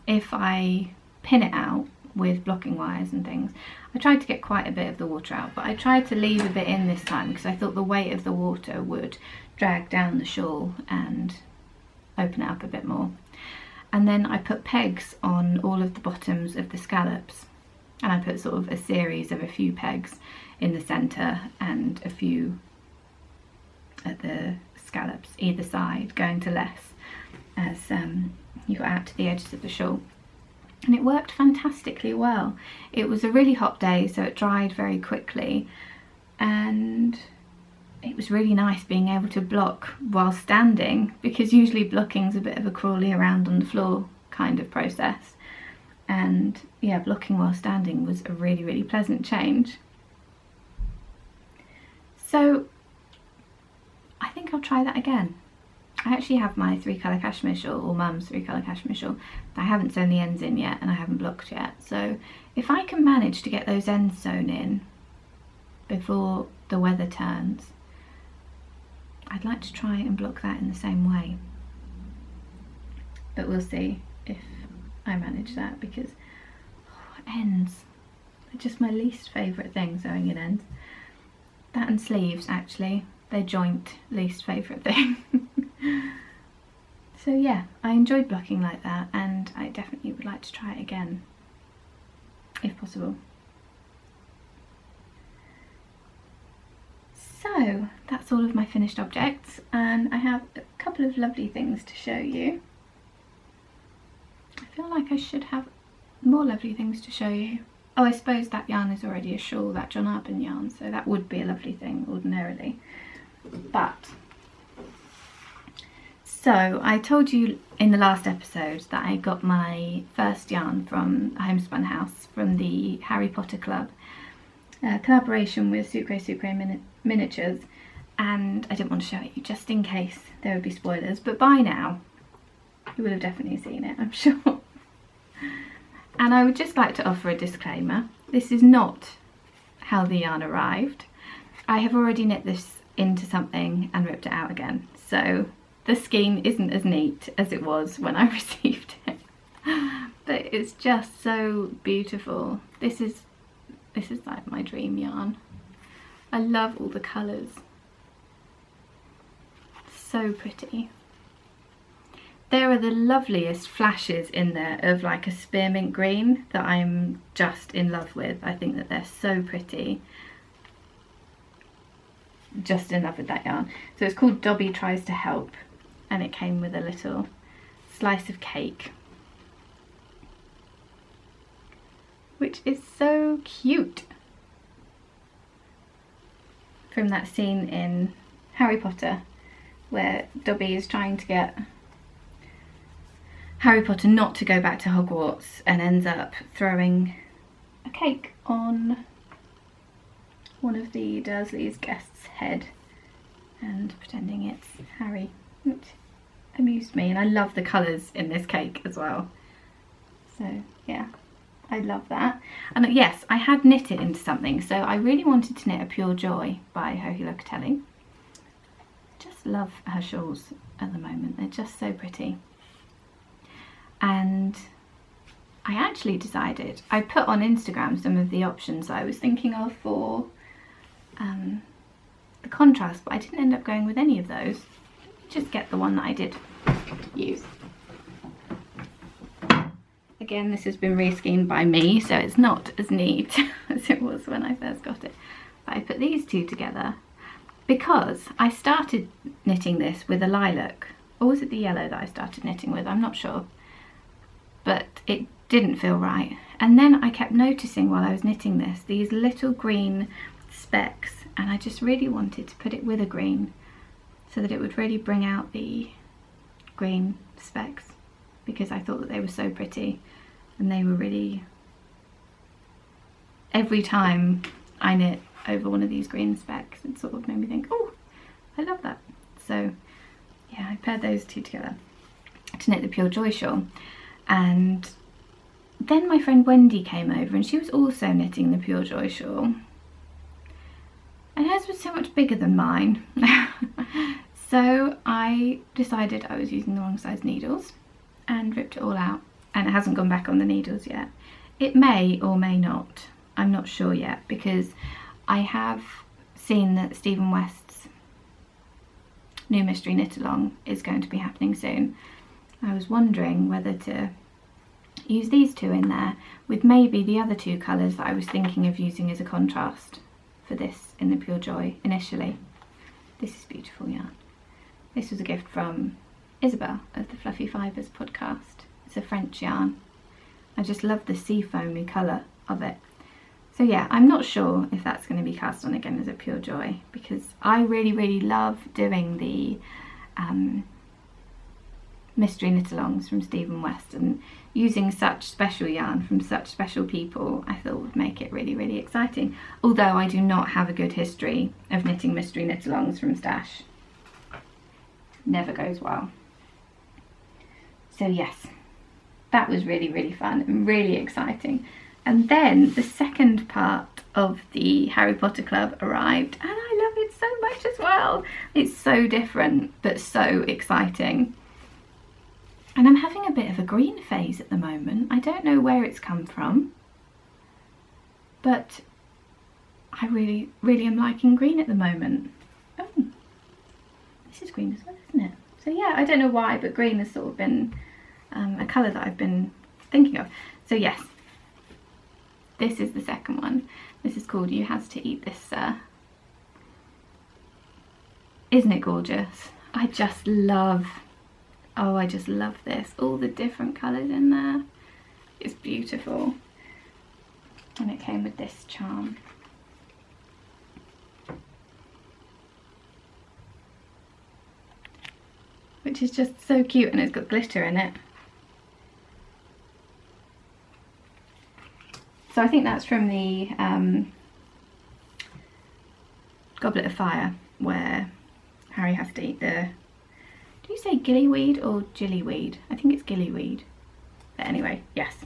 If I pin it out with blocking wires and things, I tried to get quite a bit of the water out, but I tried to leave a bit in this time because I thought the weight of the water would drag down the shawl and open it up a bit more. And then I put pegs on all of the bottoms of the scallops, and I put sort of a series of a few pegs in the centre and a few at the scallops either side, going to less as you got out to the edges of the shawl. And it worked fantastically well. It was a really hot day, so it dried very quickly, and it was really nice being able to block while standing, because usually blocking's a bit of a crawly around on the floor kind of process. And yeah, blocking while standing was a really, really pleasant change. So I think I'll try that again. I actually have my 3-colour cashmere shawl, or Mum's 3-colour cashmere shawl. I haven't sewn the ends in yet, and I haven't blocked yet. So if I can manage to get those ends sewn in before the weather turns, I'd like to try and block that in the same way. But we'll see if I manage that, because ends are just my least favourite thing, sewing in ends. That and sleeves, actually, they're joint least favourite thing. So yeah, I enjoyed blocking like that, and I definitely would like to try it again, if possible. So that's all of my finished objects, and I have a couple of lovely things to show you. I feel like I should have more lovely things to show you. Oh, I suppose that yarn is already a shawl, that John Arbon yarn, so that would be a lovely thing ordinarily. But, so I told you in the last episode that I got my first yarn from a homespun house from the Harry Potter Club, collaboration with Sucre Miniatures, and I didn't want to show it you just in case there would be spoilers, but by now you will have definitely seen it, I'm sure. And I would just like to offer a disclaimer. This is not how the yarn arrived. I have already knit this into something and ripped it out again, so the skein isn't as neat as it was when I received it. But it's just so beautiful. This is like my dream yarn. I love all the colours. So pretty. There are the loveliest flashes in there of like a spearmint green that I'm just in love with. I think that they're so pretty. Just in love with that yarn. So it's called Dobby Tries to Help, and it came with a little slice of cake, which is so cute. From that scene in Harry Potter where Dobby is trying to get Harry Potter not to go back to Hogwarts and ends up throwing a cake on one of the Dursleys' guests' head and pretending it's Harry, which amused me, and I love the colours in this cake as well. So yeah, I love that. And yes, I had knit it into something, so I really wanted to knit a Pure Joy by Joji Locatelli. Just love her shawls at the moment, they're just so pretty. And I actually decided, I put on Instagram some of the options I was thinking of for the contrast, but I didn't end up going with any of those. Just get the one that I did use. Again, this has been reskeined by me, so it's not as neat as it was when I first got it. But I put these two together because I started knitting this with a lilac, or was it the yellow that I started knitting with? I'm not sure. But it didn't feel right. And then I kept noticing while I was knitting this, these little green specks, and I just really wanted to put it with a green so that it would really bring out the green specks, because I thought that they were so pretty, and they were really, every time I knit over one of these green specks, it sort of made me think, oh, I love that. So yeah, I paired those two together to knit the Pure Joy shawl. And then my friend Wendy came over, and she was also knitting the Pure Joy shawl, and hers was so much bigger than mine. So I decided I was using the wrong size needles and ripped it all out, and it hasn't gone back on the needles yet. It may or may not, I'm not sure yet, because I have seen that Stephen West's new mystery knit along is going to be happening soon. I was wondering whether to use these two in there with maybe the other two colours that I was thinking of using as a contrast for this in the Pure Joy initially. This is beautiful yarn. This was a gift from Isabel of the Fluffy Fibres podcast. It's a French yarn. I just love the sea foamy colour of it. So yeah, I'm not sure if that's going to be cast on again as a Pure Joy, because I really love doing the mystery knit-alongs from Stephen West, and using such special yarn from such special people I thought would make it really exciting. Although I do not have a good history of knitting mystery knit-alongs from stash. Never goes well. So yes, that was really fun and really exciting. And then the second part of the Harry Potter Club arrived, and I love it so much as well. It's so different but so exciting. And I'm having a bit of a green phase at the moment. I don't know where it's come from, but I really am liking green at the moment. Oh, this is green as well, isn't it? So yeah, I don't know why, but green has sort of been a colour that I've been thinking of. So yes, this is the second one. This is called You Has to Eat This, Sir. Isn't it gorgeous? I just love this. All the different colours in there. It's beautiful. And it came with this charm. Which is just so cute, and it's got glitter in it. So I think that's from the Goblet of Fire, where Harry has to eat the... Do you say gillyweed or gillyweed? I think it's gillyweed. But anyway, yes.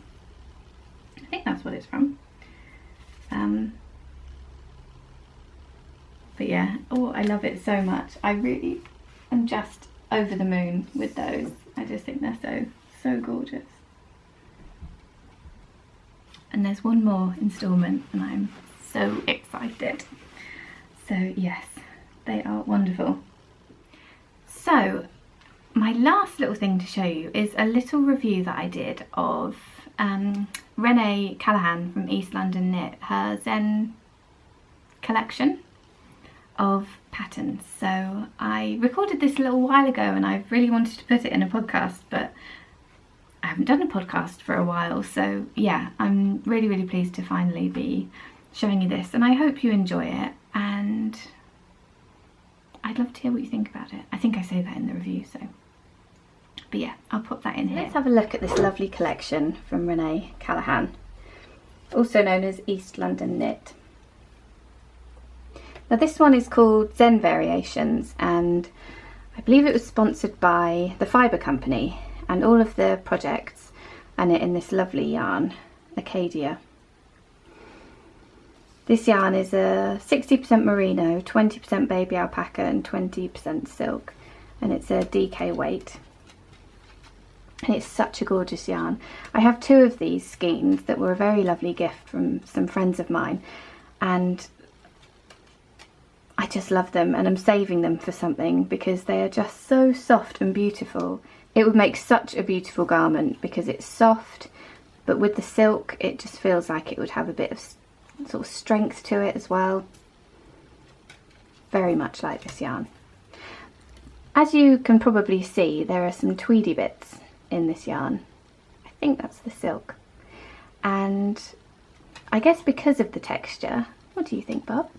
I think that's what it's from. But yeah, oh, I love it so much. I really am just over the moon with those. I just think they're so gorgeous. And there's one more instalment, and I'm so excited. So yes, they are wonderful. So my last little thing to show you is a little review that I did of Renee Callahan from East London Knit, her Zen collection of patterns. So I recorded this a little while ago, and I've really wanted to put it in a podcast, but I haven't done a podcast for a while. So yeah, I'm really pleased to finally be showing you this, and I hope you enjoy it, and I'd love to hear what you think about it. I think I say that in the review, so. But yeah, I'll pop that in here. Let's have a look at this lovely collection from Renee Callahan, also known as East London Knit. Now this one is called Zen Variations, and I believe it was sponsored by the Fibre Company, and all of the projects are knit in this lovely yarn, Acadia. This yarn is a 60% merino, 20% baby alpaca and 20% silk, and it's a DK weight. And it's such a gorgeous yarn. I have two of these skeins that were a very lovely gift from some friends of mine, and I just love them, and I'm saving them for something because they are just so soft and beautiful. It would make such a beautiful garment because it's soft, but with the silk it just feels like it would have a bit of sort of strength to it as well. Very much like this yarn. As you can probably see, there are some tweedy bits in this yarn. I think that's the silk. And I guess because of the texture, what do you think, Bob?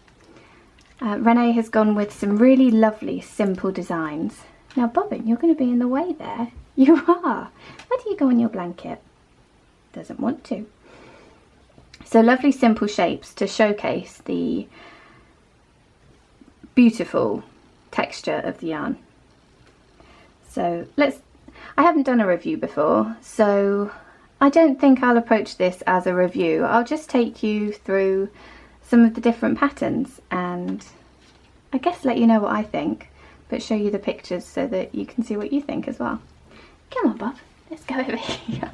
Renee has gone with some really lovely simple designs. Now Bobbin, you're going to be in the way there. You are. Where do you go on your blanket? Doesn't want to. So lovely simple shapes to showcase the beautiful texture of the yarn. So I haven't done a review before, so I don't think I'll approach this as a review. I'll just take you through some of the different patterns and I guess let you know what I think, but show you the pictures so that you can see what you think as well. Come on, Bob, let's go over here.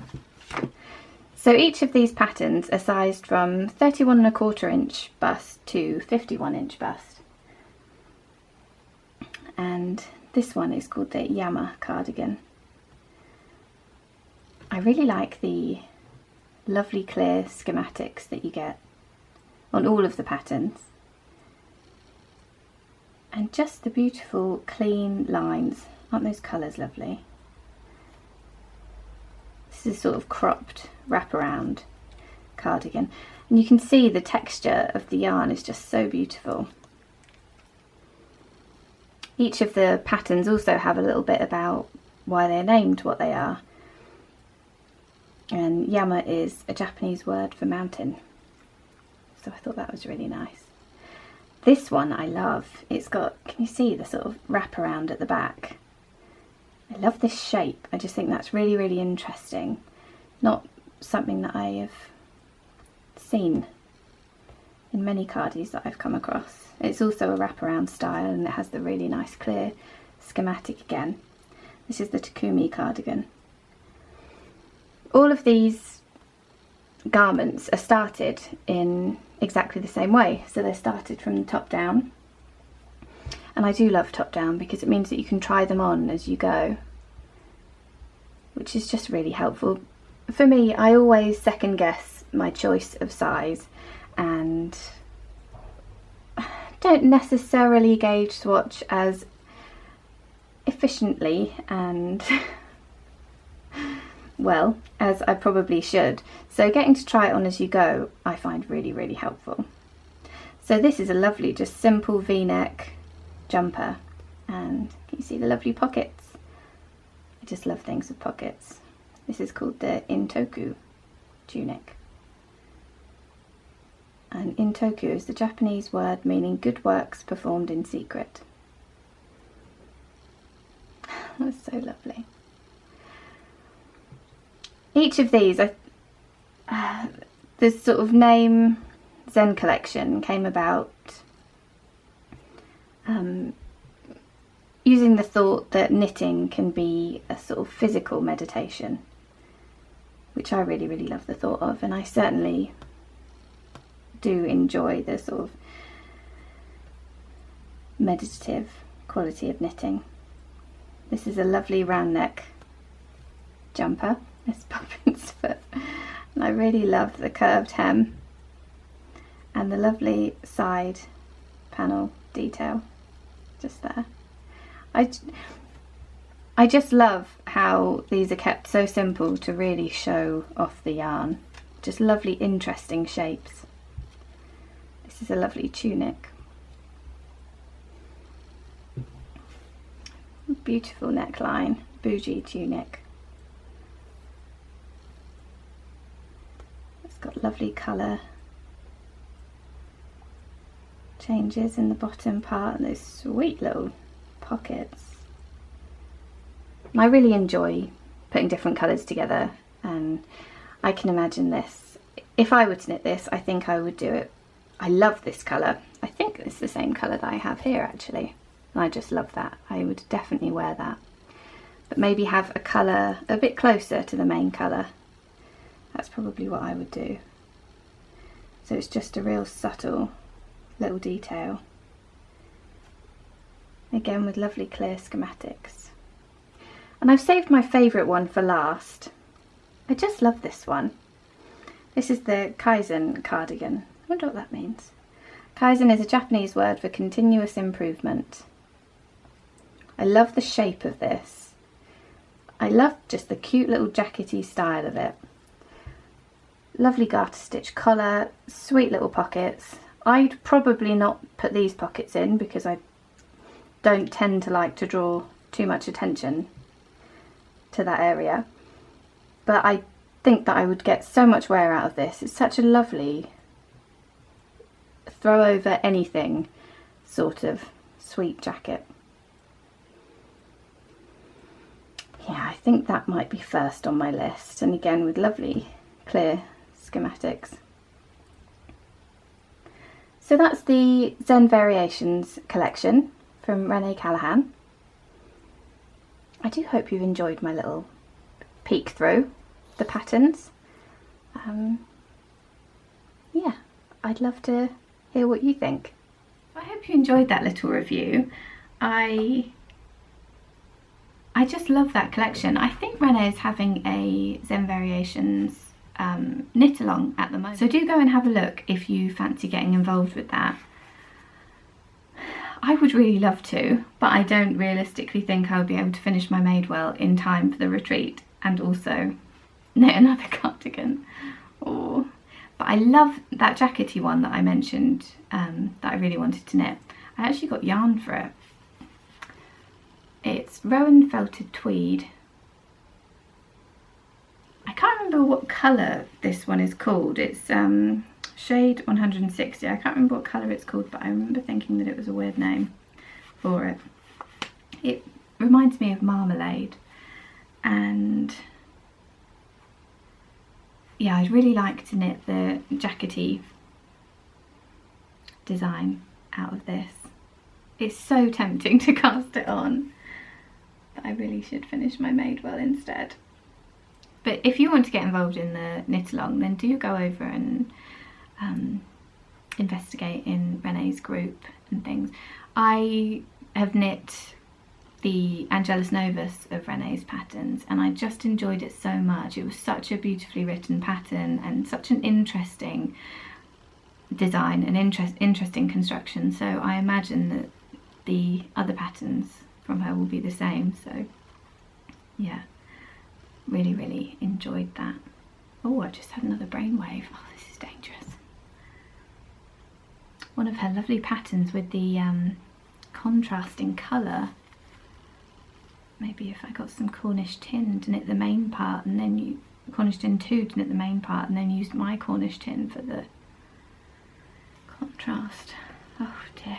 So each of these patterns are sized from 31¼ inch bust to 51 inch bust. And this one is called the Yama cardigan. I really like the lovely clear schematics that you get on all of the patterns. And just the beautiful clean lines. Aren't those colours lovely? This is a sort of cropped wraparound cardigan, and you can see the texture of the yarn is just so beautiful. Each of the patterns also have a little bit about why they're named what they are. And Yama is a Japanese word for mountain, so I thought that was really nice. This one I love. It's got, can you see the sort of wraparound at the back? I love this shape. I just think that's really, really interesting. Not something that I have seen in many cardis that I've come across. It's also a wraparound style, and it has the really nice clear schematic again. This is the Takumi cardigan. All of these garments are started in exactly the same way. So they're started from the top down. And I do love top down because it means that you can try them on as you go, which is just really helpful. For me, I always second guess my choice of size and don't necessarily gauge swatch as efficiently and well as I probably should. So getting to try it on as you go I find really, really helpful. So this is a lovely, just simple V-neck jumper, and can you see the lovely pockets? I just love things with pockets. This is called the Intoku tunic. And Intoku is the Japanese word meaning good works performed in secret. That's so lovely. Each of these, this sort of name Zen collection came about using the thought that knitting can be a sort of physical meditation, which I really, really love the thought of, and I certainly do enjoy the sort of meditative quality of knitting. This is a lovely round neck jumper. It's Bobbin's foot, and I really love the curved hem and the lovely side panel detail just there. I just love how these are kept so simple to really show off the yarn. Just lovely, interesting shapes. This is a lovely tunic. Beautiful neckline, bougie tunic. It's got lovely colour changes in the bottom part and those sweet little pockets. And I really enjoy putting different colours together, and I can imagine this. If I were to knit this, I think I would do it. I love this colour. I think it's the same colour that I have here actually. And I just love that. I would definitely wear that. But maybe have a colour a bit closer to the main colour. That's probably what I would do. So it's just a real subtle little detail. Again with lovely clear schematics. And I've saved my favourite one for last. I just love this one. This is the Kaizen cardigan. I wonder what that means. Kaizen is a Japanese word for continuous improvement. I love the shape of this. I love just the cute little jackety style of it. Lovely garter stitch collar, sweet little pockets. I'd probably not put these pockets in because I don't tend to like to draw too much attention to that area. But I think that I would get so much wear out of this. It's such a lovely throw over anything sort of sweet jacket. Yeah, I think that might be first on my list, and again with lovely clear schematics. So that's the Zen Variations collection from Renee Callahan. I do hope you've enjoyed my little peek through the patterns. Yeah, I'd love to hear what you think. I hope you enjoyed that little review. I just love that collection. I think Renee is having a Zen Variations knit along at the moment, so do go and have a look if you fancy getting involved with that. I would really love to, but I don't realistically think I'll be able to finish my Maidwell in time for the retreat, and also knit another cardigan. Oh, but I love that jackety one that I mentioned that I really wanted to knit. I actually got yarn for it. It's Rowan Felted Tweed. I can't remember what colour this one is called. It's shade 160. I can't remember what colour it's called, but I remember thinking that it was a weird name for it. It reminds me of marmalade, and yeah, I'd really like to knit the jackety design out of this. It's so tempting to cast it on, but I really should finish my Maidwell instead. But if you want to get involved in the knit along, then do go over and investigate in Renee's group and things. I have knit the Angelus Novus of Renee's patterns, and I just enjoyed it so much. It was such a beautifully written pattern and such an interesting design and interesting construction. So I imagine that the other patterns from her will be the same. So yeah, really enjoyed that. Oh, I just had another brainwave. Oh, this is dangerous. One of her lovely patterns with the contrasting colour. Maybe if I got some Cornish tin to knit the main part, and then Cornish tin 2 to knit the main part, and then used my Cornish tin for the contrast. Oh dear.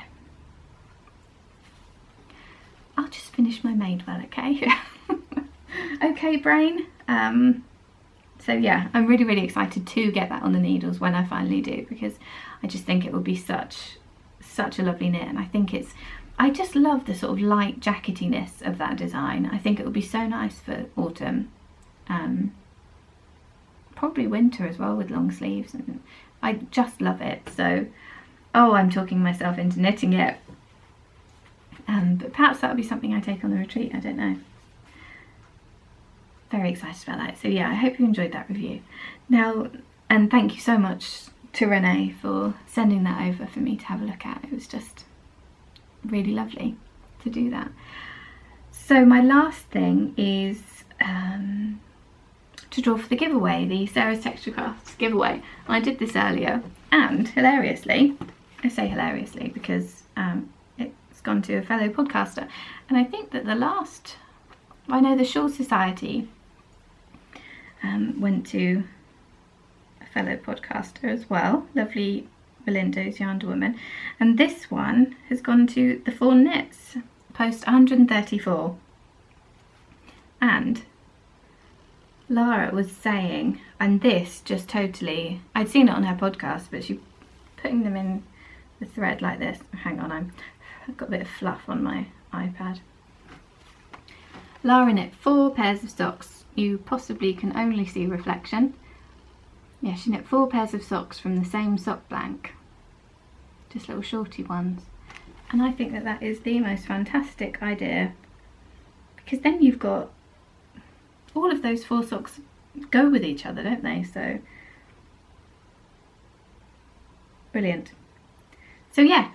I'll just finish my Maidwell, okay? Okay, brain. So yeah, I'm really excited to get that on the needles when I finally do, because I just think it will be such a lovely knit, and I just love the sort of light jacketiness of that design. I think it would be so nice for autumn, probably winter as well with long sleeves, and I just love it. So, oh, I'm talking myself into knitting it, but perhaps that would be something I take on the retreat, I don't know. Very excited about that. So yeah, I hope you enjoyed that review. Now, and thank you so much to Renee for sending that over for me to have a look at. It was just really lovely to do that. So my last thing is to draw for the giveaway, the Sarah's Texture Crafts giveaway. I did this earlier, and hilariously, I say hilariously because it's gone to a fellow podcaster, and I think that I know the Shawl Society went to a fellow podcaster as well, lovely Belinda's Yarned Woman, and this one has gone to the Fawn Knits, post 134. And Lara was saying, and this just totally, I'd seen it on her podcast, but she putting them in the thread like this. Hang on, I've got a bit of fluff on my iPad. Lara knit 4 pairs of socks. You possibly can only see reflection. Yeah, she knit 4 pairs of socks from the same sock blank, just little shorty ones, and I think that that is the most fantastic idea, because then you've got all of those 4 socks go with each other, don't they? So brilliant. So yeah,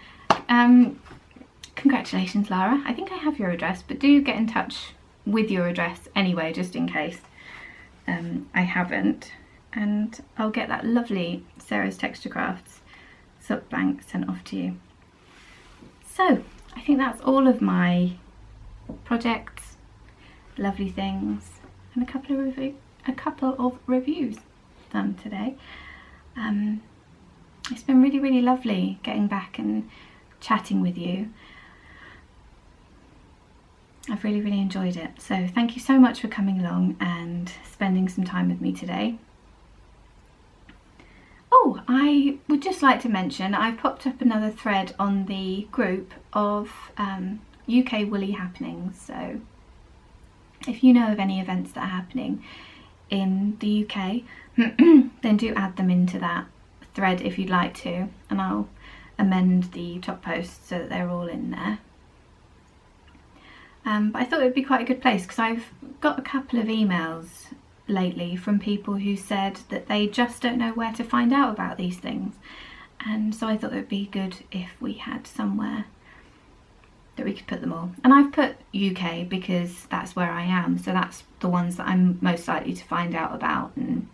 congratulations, Lara. I think I have your address, but do get in touch with your address anyway, just in case I haven't, and I'll get that lovely Sarah's Texture Crafts sock blank sent off to you. So I think that's all of my projects, lovely things, and a couple of reviews done today. It's been really lovely getting back and chatting with you. I've really enjoyed it. So thank you so much for coming along and spending some time with me today. Oh, I would just like to mention I've popped up another thread on the group of UK woolly happenings. So if you know of any events that are happening in the UK, then do add them into that thread if you'd like to, and I'll amend the top posts so that they're all in there. But I thought it would be quite a good place, because I've got a couple of emails lately from people who said that they just don't know where to find out about these things, and so I thought it would be good if we had somewhere that we could put them all. And I've put UK because that's where I am, so that's the ones that I'm most likely to find out about and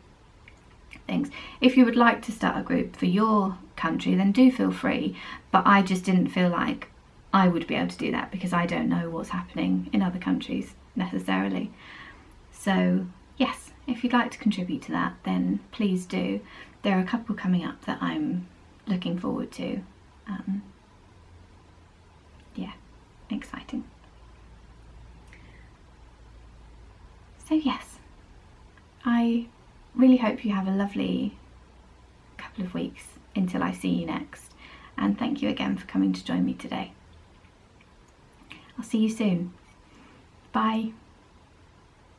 things. If you would like to start a group for your country, then do feel free, but I just didn't feel like I would be able to do that because I don't know what's happening in other countries necessarily. So yes, if you'd like to contribute to that, then please do. There are a couple coming up that I'm looking forward to. Yeah, exciting. So yes, I really hope you have a lovely couple of weeks until I see you next, and thank you again for coming to join me today. I'll see you soon. Bye.